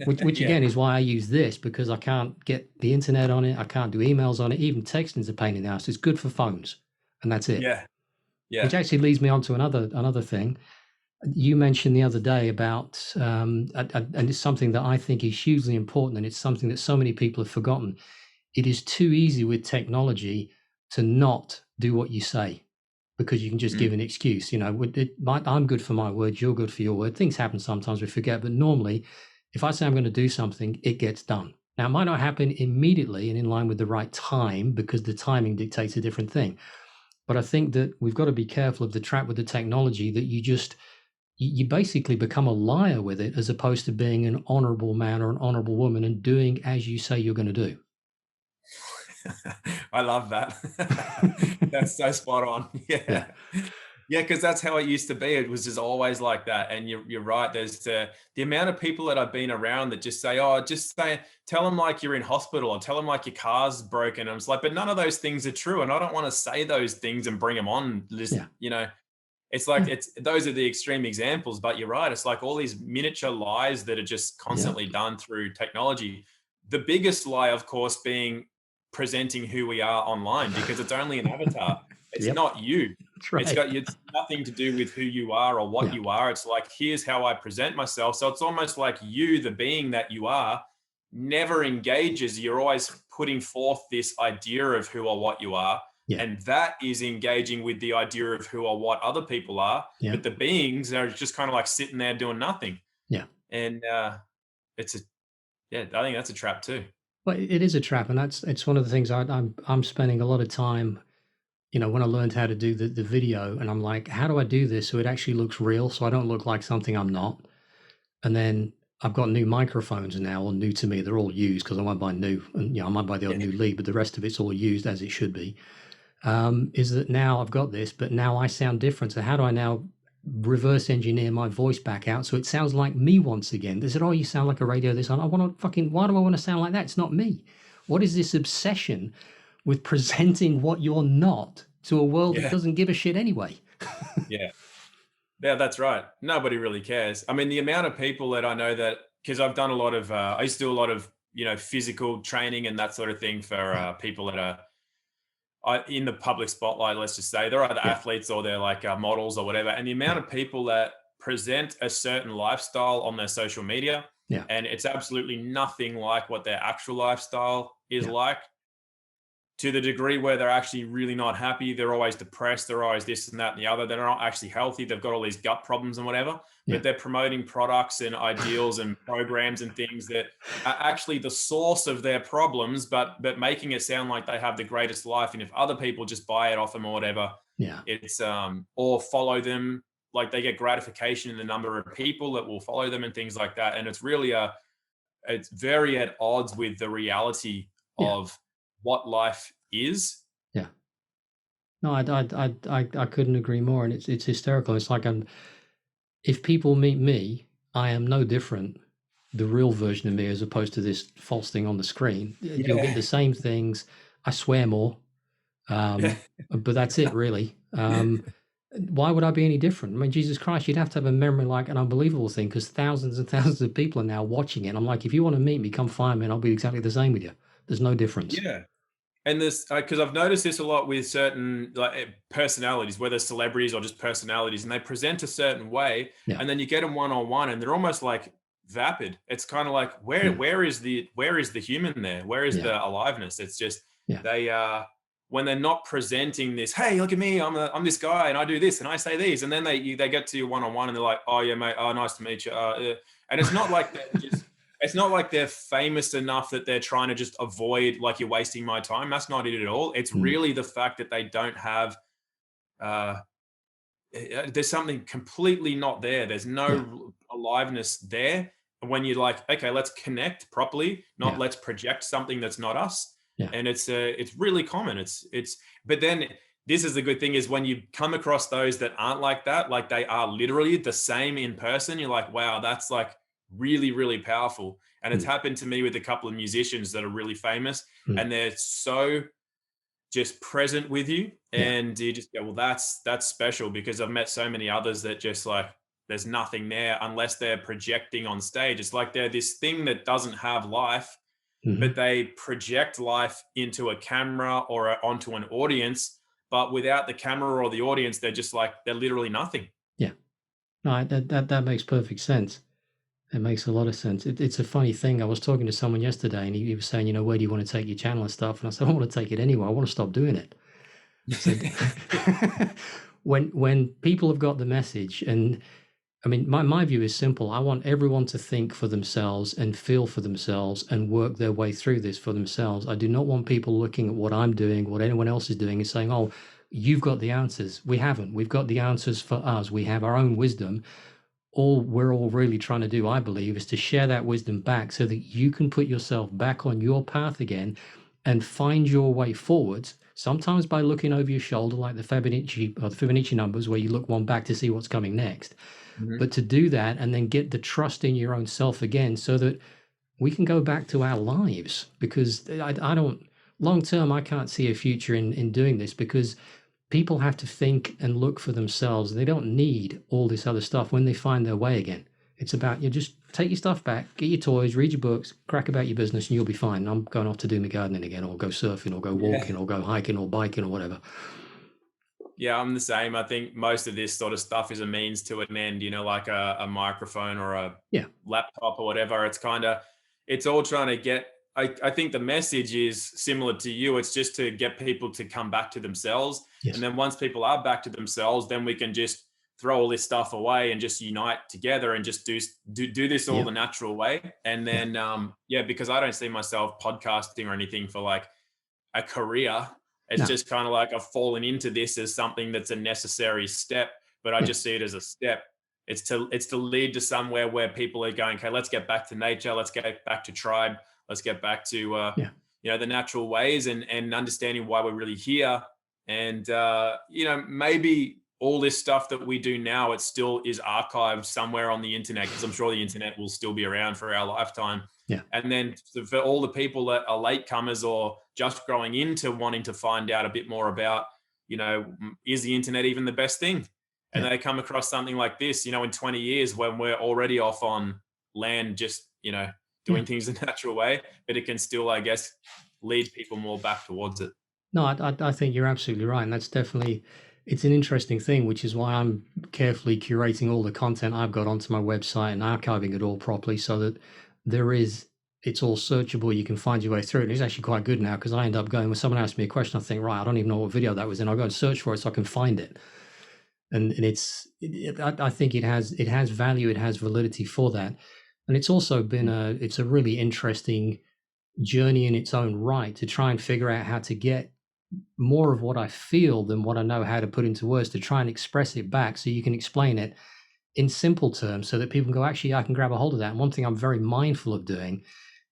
Which again is why I use this, because I can't get the internet on it. I can't do emails on it. Even texting's a pain in the ass. It's good for phones, and that's it. Yeah. Which actually leads me on to another thing. You mentioned the other day about, and it's something that I think is hugely important, and it's something that so many people have forgotten. It is too easy with technology to not do what you say, because you can just give an excuse. I'm good for my word, you're good for your word. Things happen sometimes, we forget, but normally, if I say I'm going to do something, it gets done. Now, it might not happen immediately and in line with the right time, because the timing dictates a different thing. But I think that we've got to be careful of the trap with the technology, that you basically become a liar with it, as opposed to being an honorable man or an honorable woman and doing as you say you're going to do. I love that. That's so spot on. Yeah. Yeah, because that's how it used to be. It was just always like that. And you're right. There's the amount of people that I've been around that just say, "Oh, just say, tell them like you're in hospital, or tell them like your car's broken." I'm just like, but none of those things are true, and I don't want to say those things and bring them on. Just Yeah, it's like yeah, those are the extreme examples. But you're right. It's like all these miniature lies that are just yeah, constantly done through technology. The biggest lie, of course, being presenting who we are online, because it's only an avatar. It's yep, not you. that's right. It's nothing to do with who you are or what Yeah, you are. It's like, here's how I present myself. So it's almost like you, the being that you are, never engages. You're always putting forth this idea of who or what you are. yeah, And that is engaging with the idea of who or what other people are. yeah, But the beings are just kind of like sitting there doing nothing. yeah. And it's a, yeah, I think that's a trap too. Well, it is a trap, and it's one of the things I'm spending a lot of time. When I learned how to do the video, and I'm like, how do I do this so it actually looks real, so I don't look like something I'm not? And then I've got new microphones now, or new to me. They're all used because I might buy new, and I might buy the odd Yeah. new lead, but the rest of it's all used as it should be. Is that now I've got this, but now I sound different. So how do I now reverse engineer my voice back out so it sounds like me once again? They said, "Oh, you sound like a radio this." I want to fucking. Why do I want to sound like that? It's not me. What is this obsession with presenting what you're not to a world that Yeah. doesn't give a shit anyway? Yeah. Yeah, that's right. Nobody really cares. I mean, the amount of people that I know that, because I've done a lot of, I used to do a lot of, physical training and that sort of thing for Yeah, people that are in the public spotlight. Let's just say they're either yeah, athletes or they're like models or whatever. And the yeah, amount of people that present a certain lifestyle on their social media, yeah, and it's absolutely nothing like what their actual lifestyle is yeah, like, to the degree where they're actually really not happy. They're always depressed. They're always this and that and the other. They're not actually healthy. They've got all these gut problems and whatever, yeah, but they're promoting products and ideals and programs and things that are actually the source of their problems, but making it sound like they have the greatest life. And if other people just buy it off them or whatever, yeah, it's or follow them, like they get gratification in the number of people that will follow them and things like that. And it's really it's very at odds with the reality yeah, of what life is. yeah. No, I couldn't agree more, and it's hysterical. It's like if people meet me, I am no different, the real version of me, as opposed to this false thing on the screen. You'll get Yeah. the same things. I swear more, Yeah. but that's it, really. Why would I be any different? I mean, Jesus Christ, you'd have to have a memory like an unbelievable thing, because thousands and thousands of people are now watching it. I'm like, if you want to meet me, come find me, and I'll be exactly the same with you. There's no difference. Yeah. And this, because I've noticed this a lot with certain like personalities, whether celebrities or just personalities, and they present a certain way, Yeah, and then you get them one on one, and they're almost like vapid. It's kind of like, mm, where is the human there? Where is yeah, the aliveness? It's just yeah, they when they're not presenting this, hey, look at me, I'm this guy, and I do this, and I say these, and then they get to you one on one, and they're like, oh yeah, mate, oh nice to meet you, and it's not like they're just. It's not like they're famous enough that they're trying to just avoid, like, you're wasting my time. That's not it at all. It's mm, really the fact that they don't have uh there's something completely not there. There's yeah, no aliveness there. And when you're like, okay, let's connect properly, not yeah, let's project something that's not us. yeah, And it's really common. It's but then this is the good thing, is when you come across those that aren't like that, like they are literally the same in person, you're like, wow, that's like really, really powerful. And it's mm, happened to me with a couple of musicians that are really famous, mm, and they're so just present with you, yeah, and you just go, well, that's special, because I've met so many others that just like there's nothing there unless they're projecting on stage. It's like they're this thing that doesn't have life, hmm, but they project life into a camera or onto an audience, but without the camera or the audience, they're just like they're literally nothing. yeah. No, that makes perfect sense. It makes a lot of sense. It's a funny thing. I was talking to someone yesterday, and he was saying, where do you want to take your channel and stuff? And I said, I don't want to take it anywhere. I want to stop doing it. I said, when people have got the message, and I mean, my view is simple. I want everyone to think for themselves and feel for themselves and work their way through this for themselves. I do not want people looking at what I'm doing, what anyone else is doing, and saying, oh, you've got the answers. We haven't. We've got the answers for us. We have our own wisdom. All we're all really trying to do, I believe, is to share that wisdom back so that you can put yourself back on your path again and find your way forwards sometimes by looking over your shoulder, like the Fibonacci numbers, where you look one back to see what's coming next. But to do that and then get the trust in your own self again, so that we can go back to our lives. Because I don't, long term, I can't see a future in doing this, because people have to think and look for themselves. They don't need all this other stuff when they find their way again. It's about, you just take your stuff back, get your toys, read your books, crack about your business, and you'll be fine. I'm going off to do my gardening again, or go surfing, or go walking, or go hiking, or biking, or whatever. Yeah, I'm the same. I think most of this sort of stuff is a means to an end, like a microphone or a Yeah. laptop or whatever. It's all trying to get, I think the message is similar to you. It's just to get people to come back to themselves. Yes. And then once people are back to themselves, then we can just throw all this stuff away and just unite together and just do this all the natural way. And then, because I don't see myself podcasting or anything for like a career. It's just kind of like I've fallen into this as something that's a necessary step, but I just see it as a step. It's to lead to somewhere where people are going, okay, let's get back to nature. Let's get back to tribe. Let's get back to, the natural ways and understanding why we're really here. And, maybe all this stuff that we do now, it still is archived somewhere on the internet, because I'm sure the internet will still be around for our lifetime. Yeah. And then for all the people that are latecomers or just growing into wanting to find out a bit more about, is the internet even the best thing? And they come across something like this, in 20 years when we're already off on land, just, doing things the natural way, but it can still, I guess, lead people more back towards it. No, I think you're absolutely right. And that's definitely, it's an interesting thing, which is why I'm carefully curating all the content I've got onto my website and archiving it all properly, so that it's all searchable. You can find your way through it. And it's actually quite good now, because I end up going, when someone asks me a question, I think, right, I don't even know what video that was in. I'll go and search for it so I can find it. And I think it has value. It has validity for that. And it's also been it's a really interesting journey in its own right, to try and figure out how to get more of what I feel than what I know how to put into words, to try and express it back so you can explain it in simple terms, so that people can go, actually, I can grab a hold of that. And one thing I'm very mindful of doing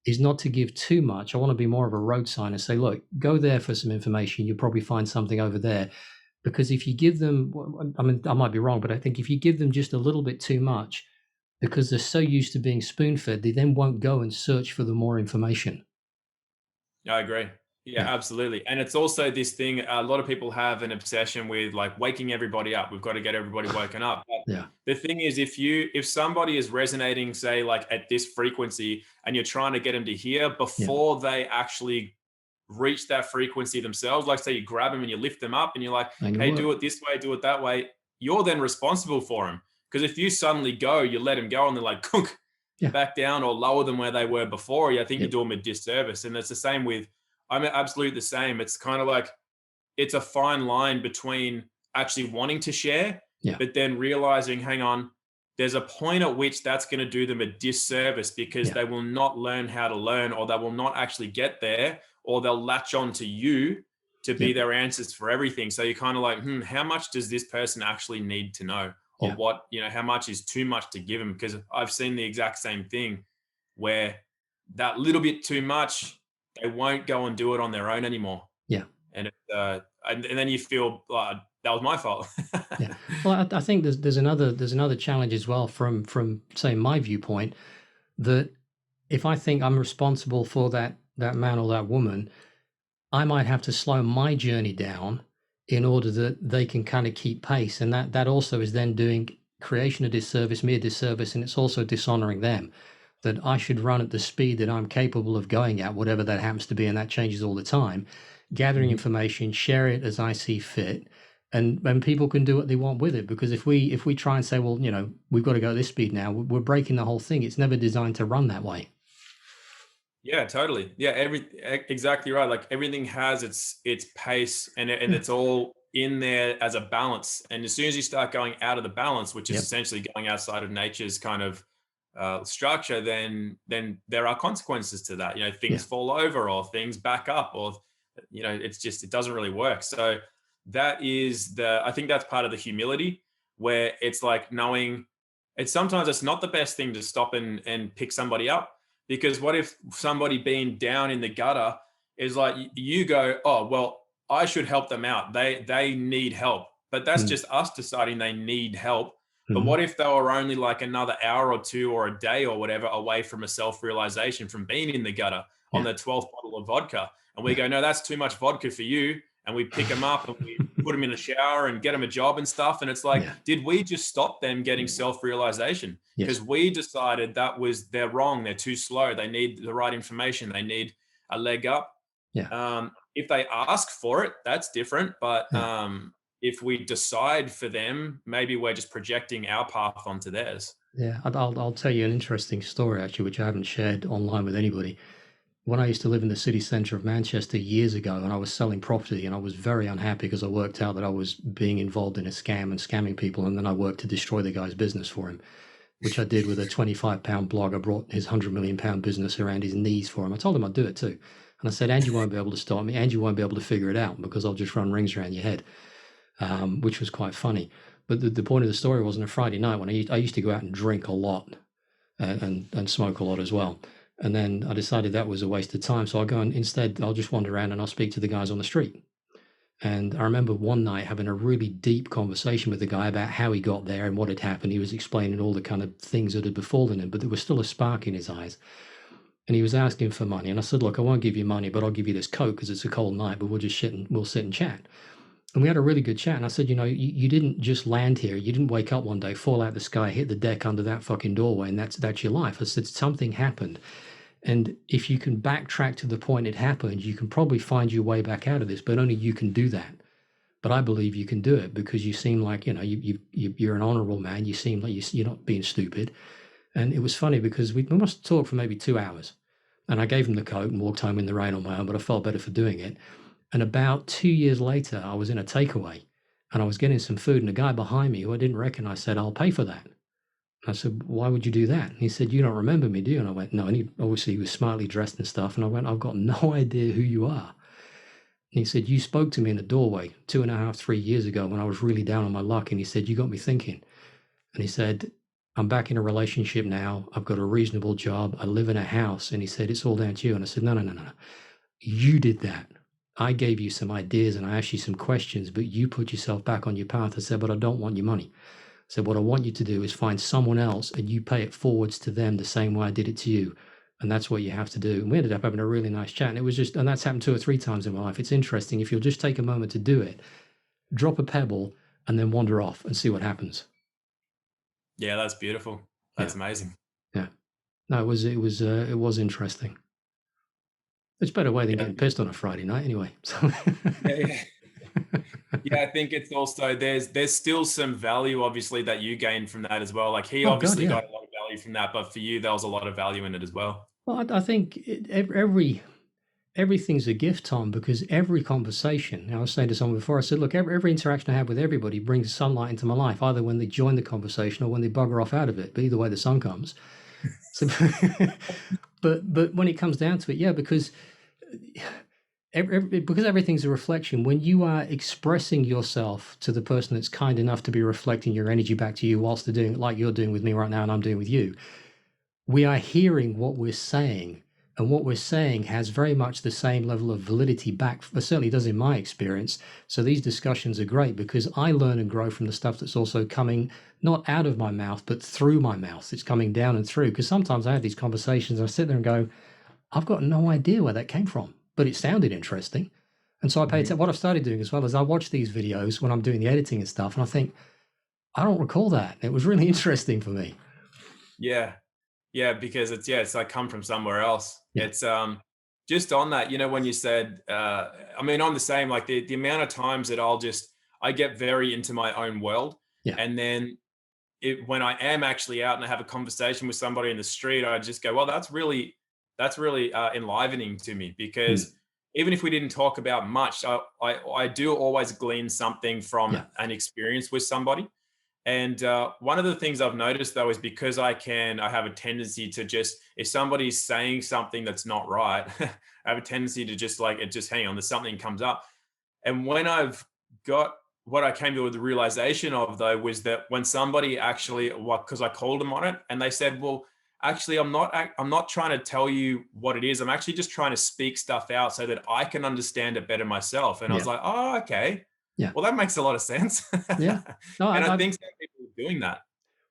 is not to give too much. I want to be more of a road sign and say, look, go there for some information. You'll probably find something over there. Because if you give them, I mean, I might be wrong, but I think if you give them just a little bit too much, because they're so used to being spoon-fed, they then won't go and search for the more information. I agree. Yeah, absolutely. And it's also this thing, a lot of people have an obsession with like waking everybody up. We've got to get everybody woken up. But the thing is, if somebody is resonating, say, like at this frequency, and you're trying to get them to hear before they actually reach that frequency themselves, like say you grab them and you lift them up and you're like, hey, do it this way, do it that way. You're then responsible for them. Because if you suddenly go, you let them go and they're like, back down or lower than where they were before, I think you do them a disservice. And it's the same with, I'm absolutely the same. It's kind of like, it's a fine line between actually wanting to share, but then realizing, hang on, there's a point at which that's going to do them a disservice, because they will not learn how to learn, or they will not actually get there, or they'll latch on to you to be their answers for everything. So you're kind of like, how much does this person actually need to know? Or what, how much is too much to give them? Because I've seen the exact same thing, where that little bit too much, they won't go and do it on their own anymore. Yeah. And then you feel that was my fault. Yeah. Well, I think there's another challenge as well from say my viewpoint, that if I think I'm responsible for that man or that woman, I might have to slow my journey down in order that they can kind of keep pace. And that also is then doing creation a disservice, me a disservice, and it's also dishonoring them. That I should run at the speed that I'm capable of going at, whatever that happens to be, and that changes all the time. Gathering information, share it as I see fit, and people can do what they want with it. Because if we try and say, well, we've got to go at this speed now, we're breaking the whole thing. It's never designed to run that way. Yeah, totally. Yeah, exactly right. Like everything has its pace, and it's all in there as a balance. And as soon as you start going out of the balance, which is essentially going outside of nature's kind of structure, then there are consequences to that. Things fall over, or things back up, or it's just, it doesn't really work. So that is I think that's part of the humility, where it's like knowing sometimes it's not the best thing to stop and pick somebody up. Because what if somebody being down in the gutter is like, you go, oh, well, I should help them out. They need help. But that's Mm. just us deciding they need help. But Mhm. what if they were only like another hour or two or a day or whatever away from a self-realization from being in the gutter on Yeah. their 12th bottle of vodka? And we Yeah. go, no, that's too much vodka for you. And we pick them up and we put them in a shower and get them a job and stuff. And it's like, Yeah. did we just stop them getting self-realization? Yes. Because we decided they're wrong. They're too slow. They need the right information. They need a leg up. Yeah. If they ask for it, that's different. But Yeah. if we decide for them, maybe we're just projecting our path onto theirs. Yeah. I'll tell you an interesting story actually, which I haven't shared online with anybody. When I used to live in the city centre of Manchester years ago, and I was selling property, and I was very unhappy because I worked out that I was being involved in a scam and scamming people, and then I worked to destroy the guy's business for him, which I did with a £25 blog. I brought his £100 million business around his knees for him. I told him I'd do it too. And I said, and you won't be able to stop me, and you won't be able to figure it out because I'll just run rings around your head, which was quite funny. But the point of the story was on a Friday night when I used to go out and drink a lot and smoke a lot as well. And then I decided that was a waste of time. So I'll go and instead I'll just wander around and I'll speak to the guys on the street. And I remember one night having a really deep conversation with the guy about how he got there and what had happened. He was explaining all the kind of things that had befallen him, but there was still a spark in his eyes. And he was asking for money. And I said, look, I won't give you money, but I'll give you this Coke because it's a cold night, but we'll sit and chat. And we had a really good chat. And I said, you didn't just land here. You didn't wake up one day, fall out the sky, hit the deck under that fucking doorway, and that's your life. I said, something happened. And if you can backtrack to the point it happened, you can probably find your way back out of this, but only you can do that. But I believe you can do it because you seem like, you're an honorable man. You seem like you're not being stupid. And it was funny because we must talk for maybe 2 hours. And I gave him the coat and walked home in the rain on my own, but I felt better for doing it. And about 2 years later, I was in a takeaway and I was getting some food, and a guy behind me who I didn't recognize said, I'll pay for that. I said, why would you do that? And he said, you don't remember me, do you? And I went, no. And obviously he was smartly dressed and stuff. And I went, I've got no idea who you are. And he said, you spoke to me in a doorway 2.5, 3 years ago when I was really down on my luck. And he said, you got me thinking. And he said, I'm back in a relationship now. I've got a reasonable job. I live in a house. And he said, it's all down to you. And I said, no. You did that. I gave you some ideas and I asked you some questions, but you put yourself back on your path. I said, but I don't want your money. I said, what I want you to do is find someone else and you pay it forwards to them the same way I did it to you. And that's what you have to do. And we ended up having a really nice chat. And and that's happened 2 or 3 times in my life. It's interesting. If you'll just take a moment to do it, drop a pebble and then wander off and see what happens. Yeah, that's beautiful. That's Yeah. amazing. Yeah. No, it was interesting. It's a better way than Yeah. getting pissed on a Friday night anyway. So Yeah. Yeah, I think it's also there's still some value obviously that you gained from that as well. Like he Oh God, obviously yeah. got a lot of value from that, but for you there was a lot of value in it as well. Well, I think everything's a gift, Tom, because every conversation, I was saying to someone before, I said, look, every interaction I have with everybody brings sunlight into my life, either when they join the conversation or when they bugger off out of it. But either way, the sun comes. So, but when it comes down to it, yeah, because because everything's a reflection. When you are expressing yourself to the person that's kind enough to be reflecting your energy back to you whilst they're doing it like you're doing with me right now and I'm doing with you, we are hearing what we're saying, and what we're saying has very much the same level of validity back. It certainly does in my experience. So these discussions are great because I learn and grow from the stuff that's also coming not out of my mouth, but through my mouth. It's coming down and through. Because sometimes I have these conversations, I sit there and go, I've got no idea where that came from, but it sounded interesting. And so I pay attention. What I've started doing as well is I watch these videos when I'm doing the editing and stuff, and I think, I don't recall that. It was really interesting for me. Yeah. Yeah, because it's like come from somewhere else. Yeah. It's just on that, when you said I mean, I'm the same, like the amount of times that I get very into my own world. Yeah. And then when I am actually out and I have a conversation with somebody in the street, I just go, well, that's really enlivening to me because even if we didn't talk about much, I do always glean something from an experience with somebody. And one of the things I've noticed though is because I have a tendency to just, if somebody's saying something that's not right, I have a tendency to just hang on, there's something comes up. And when I've got what I came to the realization of though was that when somebody actually, because I called them on it and they said, well, actually, I'm not trying to tell you what it is. I'm actually just trying to speak stuff out so that I can understand it better myself. And I was Yeah. like, oh, okay. Yeah. Well, that makes a lot of sense. Yeah. No, And I I think some people are doing that.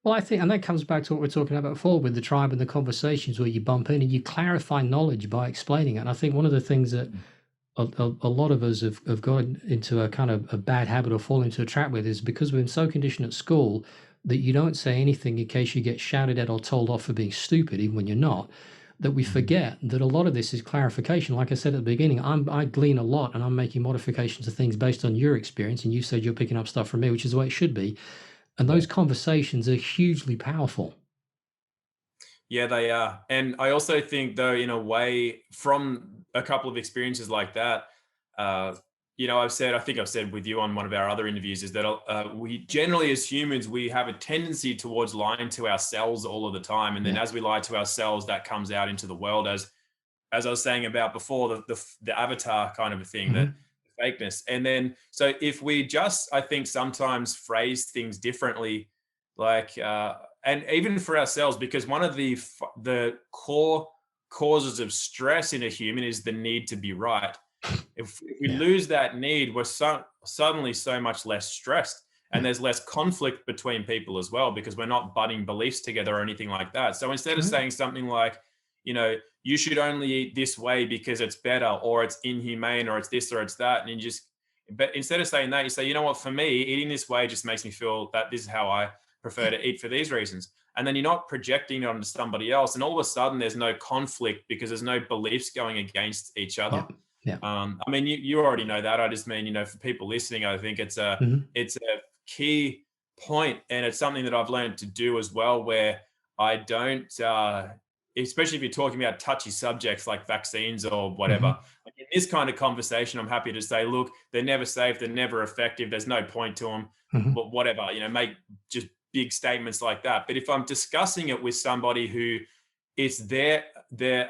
well, I think, and that comes back to what we're talking about before with the tribe and the conversations where you bump in and you clarify knowledge by explaining it. And I think one of the things that a lot of us have gone into a kind of a bad habit or fall into a trap with is because we've been so conditioned at school that you don't say anything in case you get shouted at or told off for being stupid, even when you're not, that we Mhm. forget that a lot of this is clarification. Like I said at the beginning, I glean a lot and I'm making modifications to things based on your experience. And you said you're picking up stuff from me, which is the way it should be. And Yeah. those conversations are hugely powerful. Yeah, they are. And I also think, though, in a way, from a couple of experiences like that, uh, I think I've said with you on one of our other interviews, is that we generally, as humans, we have a tendency towards lying to ourselves all of the time. And then Yeah. as we lie to ourselves, that comes out into the world as I was saying about before, the avatar kind of a thing, that Hmm. fakeness. And then, so if we just, I think, sometimes phrase things differently, like, and even for ourselves, because one of the core causes of stress in a human is the need to be right. If we Yeah. lose that need, we're suddenly so much less stressed, and Yeah. there's less conflict between people as well, because we're not butting beliefs together or anything like that. So instead of Right. saying something like, you should only eat this way because it's better, or it's inhumane, or it's this or it's that, and but instead of saying that, you say, you know what, for me, eating this way just makes me feel that this is how I prefer Yeah. to eat for these reasons. And then you're not projecting it onto somebody else, and all of a sudden there's no conflict because there's no beliefs going against each Yeah. other. Yeah. I mean, you already know that. I just mean, for people listening, I think Hmm. it's a key point, and it's something that I've learned to do as well, where I don't, especially if you're talking about touchy subjects like vaccines or whatever. Hmm. Like in this kind of conversation, I'm happy to say, look, they're never safe, they're never effective, there's no point to them, Hmm. but whatever, make just big statements like that. But if I'm discussing it with somebody who it's their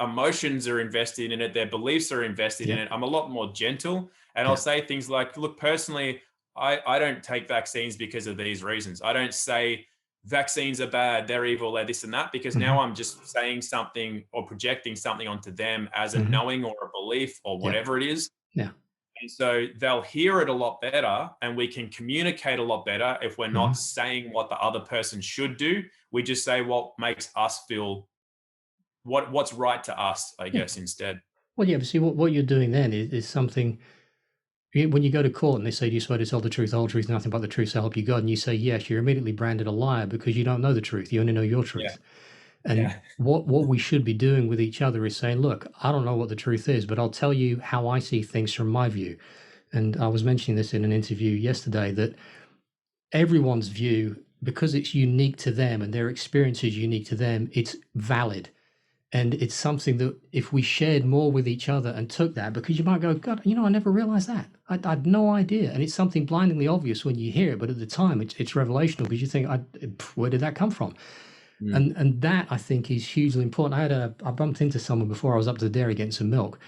emotions are invested in it, their beliefs are invested in Yeah. it, I'm a lot more gentle, and I'll Yeah. say things like, look, personally, I don't take vaccines because of these reasons. I don't say vaccines are bad, they're evil, they're this and that, because Hmm. now I'm just saying something or projecting something onto them as a Hmm. knowing or a belief or Yeah. whatever it is. Yeah. And so they'll hear it a lot better, and we can communicate a lot better if we're not Hmm. saying what the other person should do. We just say what makes us feel, what's right to us, I Yeah. guess, instead. Well, yeah, but see, what you're doing then is something. When you go to court and they say, "Do you swear to tell the truth, the whole truth, nothing but the truth, so help you God?" and you say yes, you're immediately branded a liar because you don't know the truth. You only know your Yeah, truth. And yeah. what we should be doing with each other is saying, "Look, I don't know what the truth is, but I'll tell you how I see things from my view." And I was mentioning this in an interview yesterday that everyone's view, because it's unique to them and their experience is unique to them, it's valid. And it's something that if we shared more with each other and took that, because you might go, God, I never realized that. I had no idea. And it's something blindingly obvious when you hear it, but at the time it's revelational because you think, where did that come from? Mm. And that I think is hugely important. I bumped into someone before I was up to the dairy getting some milk,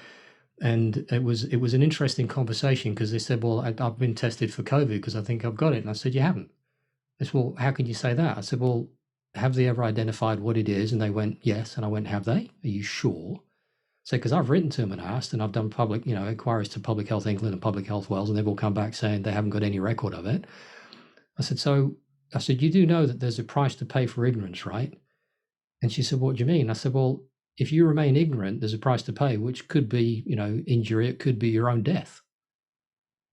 and it was an interesting conversation because they said, well, I've been tested for COVID because I think I've got it, and I said, you haven't. They said, well, how can you say that? I said, well, have they ever identified what it is? And they went, yes. And I went, have they? Are you sure? So, because I've written to them and asked, and I've done public, inquiries to Public Health England and Public Health Wales, and they've all come back saying they haven't got any record of it. I said, you do know that there's a price to pay for ignorance, right? And she said, what do you mean? I said, well, if you remain ignorant, there's a price to pay, which could be, injury, it could be your own death.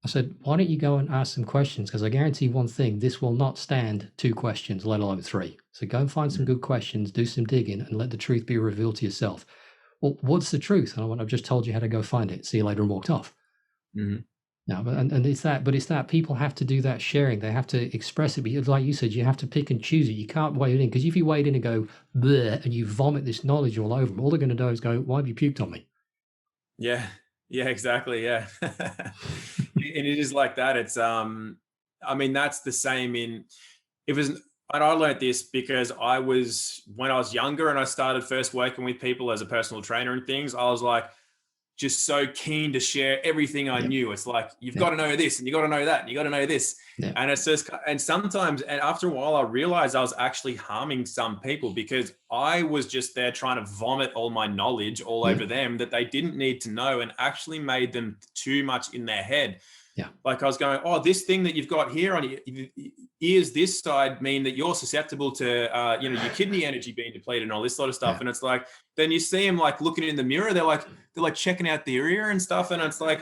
I said, why don't you go and ask some questions? Because I guarantee one thing, this will not stand 2 questions, let alone 3. So go and find some Mm. good questions, do some digging, and let the truth be revealed to yourself. Well, what's the truth? And I went, I've just told you how to go find it. See you later, and walked off. Mhm. No, and it's that people have to do that sharing. They have to express it. Because like you said, you have to pick and choose it. You can't wade in, because if you wade in and go bleh and you vomit this knowledge all over them, all they're going to do is go, why have you puked on me? Yeah. Yeah, exactly. Yeah. And it is like that. It's I mean, that's the same in it was and I learned this because when I was younger and I started first working with people as a personal trainer and things, I was like, just so keen to share everything I Yep. knew. It's like, you've Yep. got to know this and you got to know that and you got to know this. Yep. And it's just, and sometimes, and after a while, I realized I was actually harming some people because I was just there trying to vomit all my knowledge all Yeah. over them that they didn't need to know, and actually made them too much in their head. Yeah. Like I was going, oh, this thing that you've got here on your ears, this side, mean that you're susceptible to, your kidney energy being depleted and all this sort of stuff. Yeah. And it's like, then you see them like looking in the mirror, they're like checking out their ear and stuff. And it's like,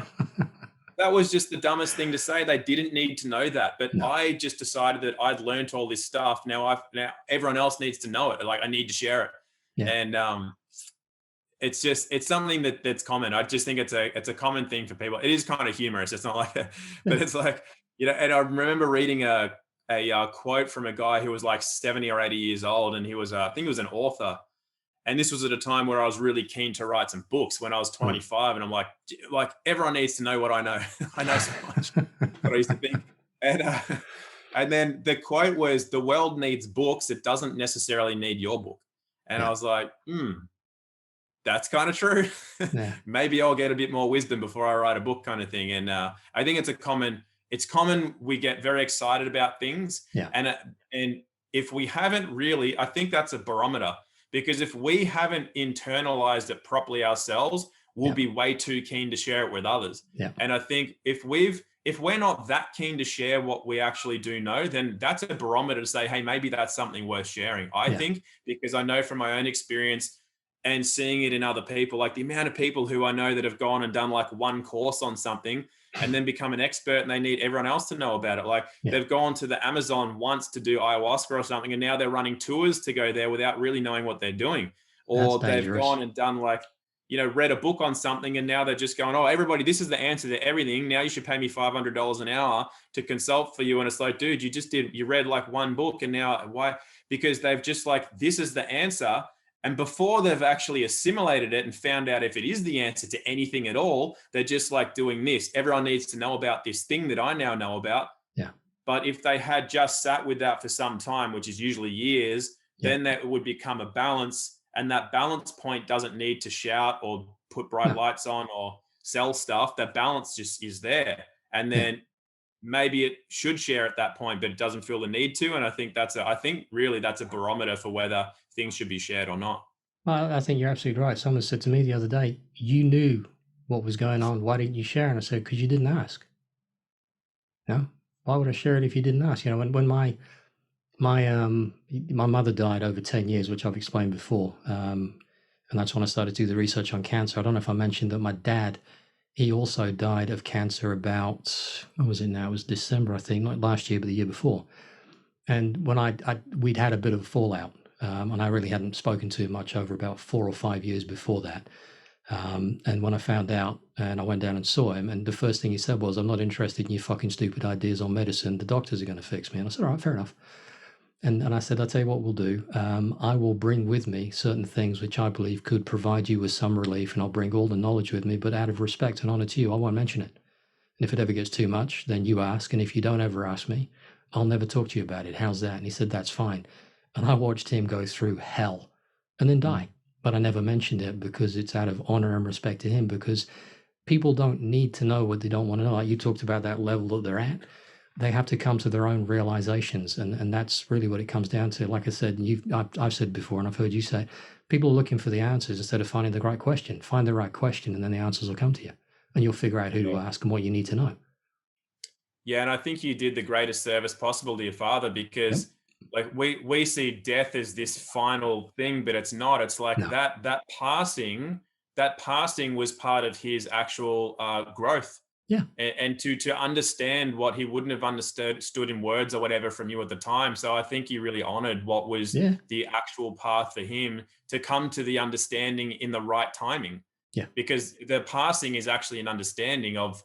that was just the dumbest thing to say. They didn't need to know that. But No. I just decided that I'd learned all this stuff. Now everyone else needs to know it. Like, I need to share it. Yeah. And it's something that's common. I just think it's a common thing for people. It is kind of humorous. It's not like that, but it's like, and I remember reading a quote from a guy who was like 70 or 80 years old, and he was I think he was an author. And this was at a time where I was really keen to write some books when I was 25. And I'm like everyone needs to know what I know. I know so much. What I used to think. And then the quote was, "The world needs books. It doesn't necessarily need your book." And I was like, that's kind of true. Yeah. Maybe I'll get a bit more wisdom before I write a book, kind of thing. And I think it's common. We get very excited about things. Yeah. And if we haven't really, I think that's a barometer, because if we haven't internalized it properly ourselves, we'll be way too keen to share it with others. Yeah. And I think if we're not that keen to share what we actually do know, then that's a barometer to say, hey, maybe that's something worth sharing. I think, because I know from my own experience and seeing it in other people, like the amount of people who I know that have gone and done like one course on something and then become an expert, and they need everyone else to know about it. Like they've gone to the Amazon once to do ayahuasca or something, and now they're running tours to go there without really knowing what they're doing. Or they've gone and done like, read a book on something, and now they're just going, oh, everybody, this is the answer to everything. Now you should pay me $500 an hour to consult for you. And it's like, dude, you read like one book, and now why? Because they've just like, this is the answer. And before they've actually assimilated it and found out if it is the answer to anything at all, they're just like doing this. Everyone needs to know about this thing that I now know about. Yeah. But if they had just sat with that for some time, which is usually years, then that would become a balance. And that balance point doesn't need to shout or put bright lights on or sell stuff. That balance just is there. And then maybe it should share at that point, but it doesn't feel the need to. And I think that's a barometer for whether things should be shared or not. Well, I think you're absolutely right. Someone said to me the other day, you knew what was going on. Why didn't you share? And I said, because you didn't ask. Why would I share it if you didn't ask? When my mother died over 10 years, which I've explained before. And that's when I started to do the research on cancer. I don't know if I mentioned that my dad, he also died of cancer about, when was it now? It was December, I think, not last year, but the year before. And when we'd had a bit of a fallout, and I really hadn't spoken to him much over about 4 or 5 years before that. And when I found out, and I went down and saw him, and the first thing he said was, I'm not interested in your fucking stupid ideas on medicine. The doctors are going to fix me. And I said, all right, fair enough. And I said, I'll tell you what we'll do. I will bring with me certain things which I believe could provide you with some relief, and I'll bring all the knowledge with me, but out of respect and honor to you, I won't mention it. And if it ever gets too much, then you ask. And if you don't ever ask me, I'll never talk to you about it. How's that? And he said, that's fine. And I watched him go through hell and then die. But I never mentioned it because it's out of honor and respect to him, because people don't need to know what they don't want to know. Like you talked about that level that they're at. They have to come to their own realizations. And that's really what it comes down to. Like I said, I've said before, and I've heard you say, people are looking for the answers instead of finding the right question. Find the right question, and then the answers will come to you. And you'll figure out who to ask and what you need to know. Yeah, and I think you did the greatest service possible to your father, because like we see death as this final thing, but it's not. It's like that passing was part of his actual growth. Yeah. And to understand what he wouldn't have understood in words or whatever from you at the time. So I think you really honored what was the actual path for him to come to the understanding in the right timing. Yeah. Because the passing is actually an understanding of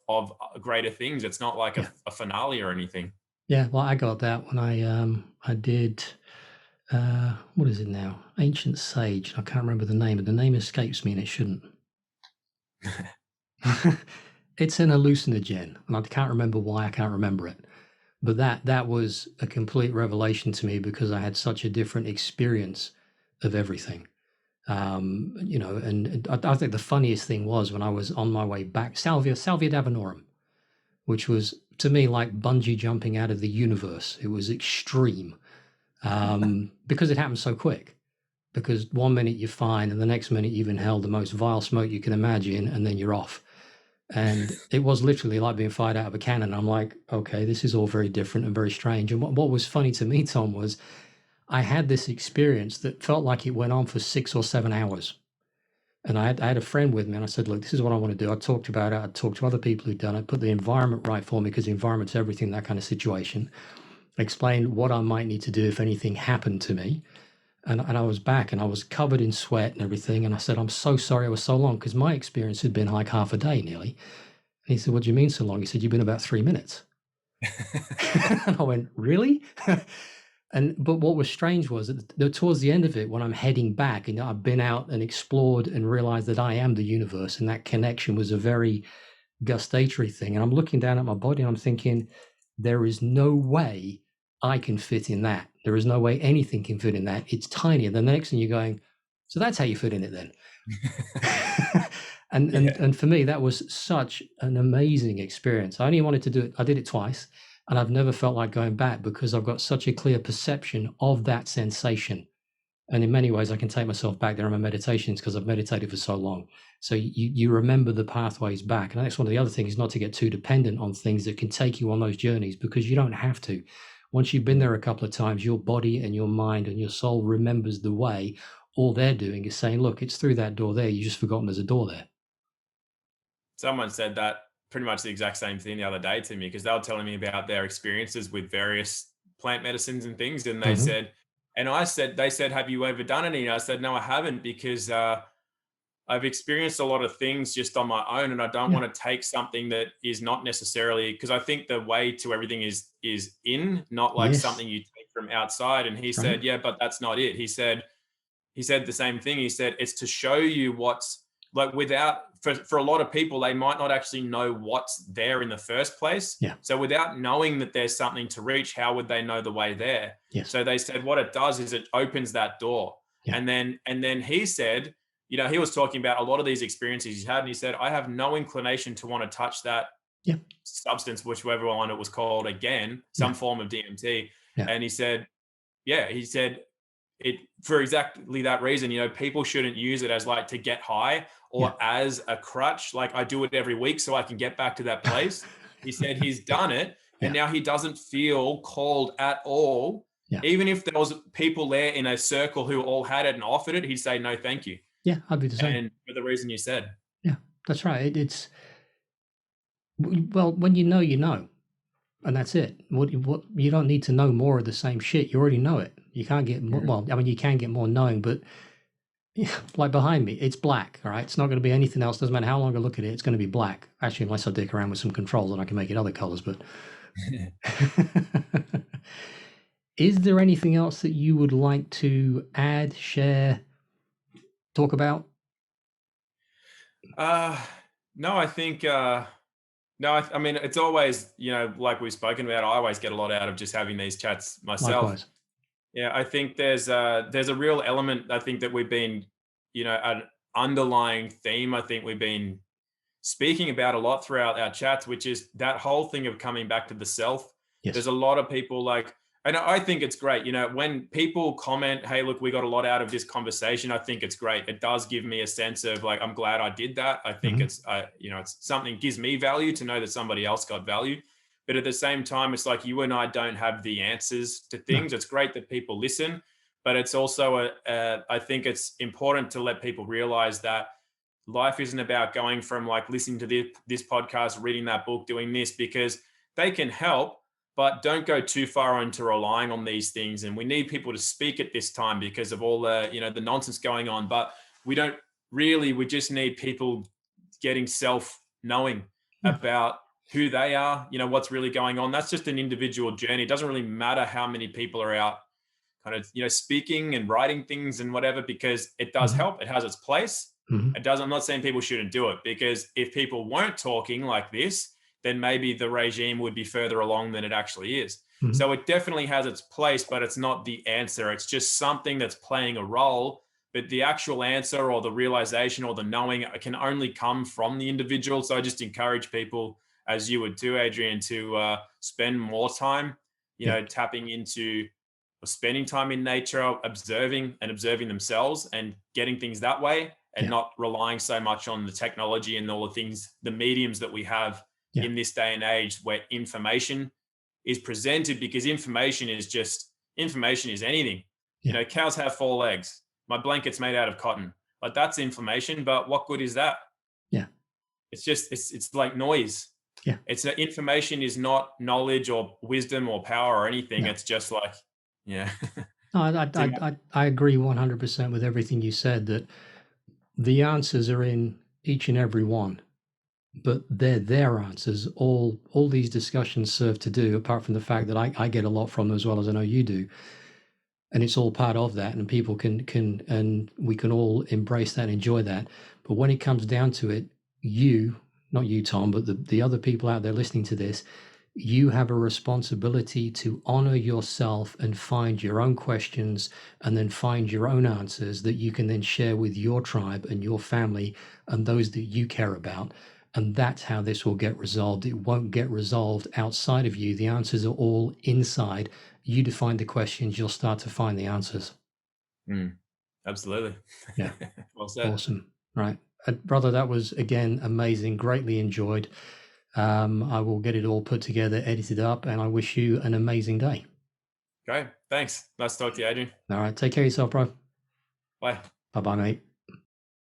greater things. It's not like a finale or anything. Yeah, well, I got that when I did, what is it now? Ancient Sage. I can't remember the name, but the name escapes me and it shouldn't. It's an hallucinogen, and I can't remember why I can't remember it. But that was a complete revelation to me, because I had such a different experience of everything. And I think the funniest thing was when I was on my way back, Salvia Divinorum, which was to me like bungee jumping out of the universe. It was extreme because it happened so quick. Because 1 minute you're fine, and the next minute you've inhaled the most vile smoke you can imagine, and then you're off. And it was literally like being fired out of a cannon. I'm like, okay, this is all very different and very strange. And what was funny to me, Tom, was I had this experience that felt like it went on for 6 or 7 hours. And I had a friend with me, and I said, look, this is what I want to do. I talked about it. I talked to other people who'd done it, put the environment right for me, because the environment's everything, that kind of situation. Explained what I might need to do if anything happened to me. And I was back, and I was covered in sweat and everything. And I said, I'm so sorry it was so long, because my experience had been like half a day nearly. And he said, what do you mean so long? He said, you've been about 3 minutes. And I went, really? But what was strange was that towards the end of it, when I'm heading back, and I've been out and explored and realized that I am the universe, and that connection was a very gustatory thing. And I'm looking down at my body, and I'm thinking, there is no way I can fit in that. There is no way anything can fit in that. It's tiny. And then the next thing you're going, so that's how you fit in it then. And for me, that was such an amazing experience. I only wanted to do it. I did it twice, and I've never felt like going back, because I've got such a clear perception of that sensation. And in many ways, I can take myself back there in my meditations, because I've meditated for so long. So you remember the pathways back. And that's one of the other things, not to get too dependent on things that can take you on those journeys, because you don't have to. Once you've been there a couple of times, your body and your mind and your soul remembers the way. All they're doing is saying, look, it's through that door there. You just forgotten there's a door there. Someone said that pretty much the exact same thing the other day to me, because they were telling me about their experiences with various plant medicines and things. And they said, they said, have you ever done any? And I said, no, I haven't, because I've experienced a lot of things just on my own, and I don't want to take something that is not necessarily, because I think the way to everything is in, not like something you take from outside. And he said, yeah, but that's not it. He said the same thing. He said, it's to show you what's like, for a lot of people, they might not actually know what's there in the first place. Yeah. So without knowing that there's something to reach, how would they know the way there? Yes. So they said what it does is it opens that door. Yeah. And then he said, he was talking about a lot of these experiences he's had, and he said, I have no inclination to want to touch that substance, whichever one it was called again, some form of DMT. Yeah. And he said it for exactly that reason. People shouldn't use it as like to get high or as a crutch. Like, I do it every week so I can get back to that place. He said he's done it, and now he doesn't feel called at all. Yeah. Even if there was people there in a circle who all had it and offered it, he'd say, no, thank you. Yeah, I'd be the same. And for the reason you said. Yeah, that's right. Well, when you know, and that's it. What you don't need to know more of the same shit. You already know it. You can't get more. Well, I mean, you can get more knowing, but like behind me, it's black. All right, it's not going to be anything else. Doesn't matter how long I look at it. It's going to be black. Actually, unless I dick around with some controls and I can make it other colors. But is there anything else that you would like to add, share, talk about? No, I think. No, I mean, it's always, like we've spoken about, I always get a lot out of just having these chats myself. Likewise. Yeah, I think there's a real element, I think, that we've been, an underlying theme I think we've been speaking about a lot throughout our chats, which is that whole thing of coming back to the self. Yes. There's a lot of people and I think it's great, when people comment, hey, look, we got a lot out of this conversation. I think it's great. It does give me a sense of like, I'm glad I did that. I think it's something gives me value to know that somebody else got value. But at the same time, it's like you and I don't have the answers to things. No. It's great that people listen, but it's also I think it's important to let people realize that life isn't about going from like listening to this podcast, reading that book, doing this, because they can help. But don't go too far into relying on these things. And we need people to speak at this time because of all the, the nonsense going on. But we just need people getting self-knowing about who they are, what's really going on. That's just an individual journey. It doesn't really matter how many people are out kind of, speaking and writing things and whatever, because it does help. It has its place. It does. I'm not saying people shouldn't do it, because if people weren't talking like this, then maybe the regime would be further along than it actually is. So it definitely has its place, but it's not the answer. It's just something that's playing a role. but the actual answer or the realization or the knowing can only come from the individual. So I just encourage people, as you would too, Adrian, to spend more time, tapping into or spending time in nature, observing themselves and getting things that way, and not relying so much on the technology and all the things, the mediums that we have in this day and age where information is presented, because information is anything. Cows have 4 legs. My blanket's made out of cotton. Like, that's information, but what good is that? Yeah. It's like noise. Yeah. Information is not knowledge or wisdom or power or anything. No. It's just like, yeah. No, I agree 100% with everything you said, that the answers are in each and every one, but they're their answers. All these discussions serve to do, apart from the fact that I get a lot from them as well, as I know you do. And it's all part of that, and people can and we can all embrace that and enjoy that. But when it comes down to it, not you, Tom, but the other people out there listening to this, you have a responsibility to honor yourself and find your own questions, and then find your own answers that you can then share with your tribe and your family and those that you care about. And that's how this will get resolved. It won't get resolved outside of you. The answers are all inside. You define the questions, you'll start to find the answers. Absolutely. Yeah. Well said. Awesome. Right. Brother, that was, again, amazing. Greatly enjoyed. I will get it all put together, edited up, and I wish you an amazing day. Great. Thanks. Nice to talk to you, Adrian. All right. Take care of yourself, bro. Bye. Bye-bye, mate.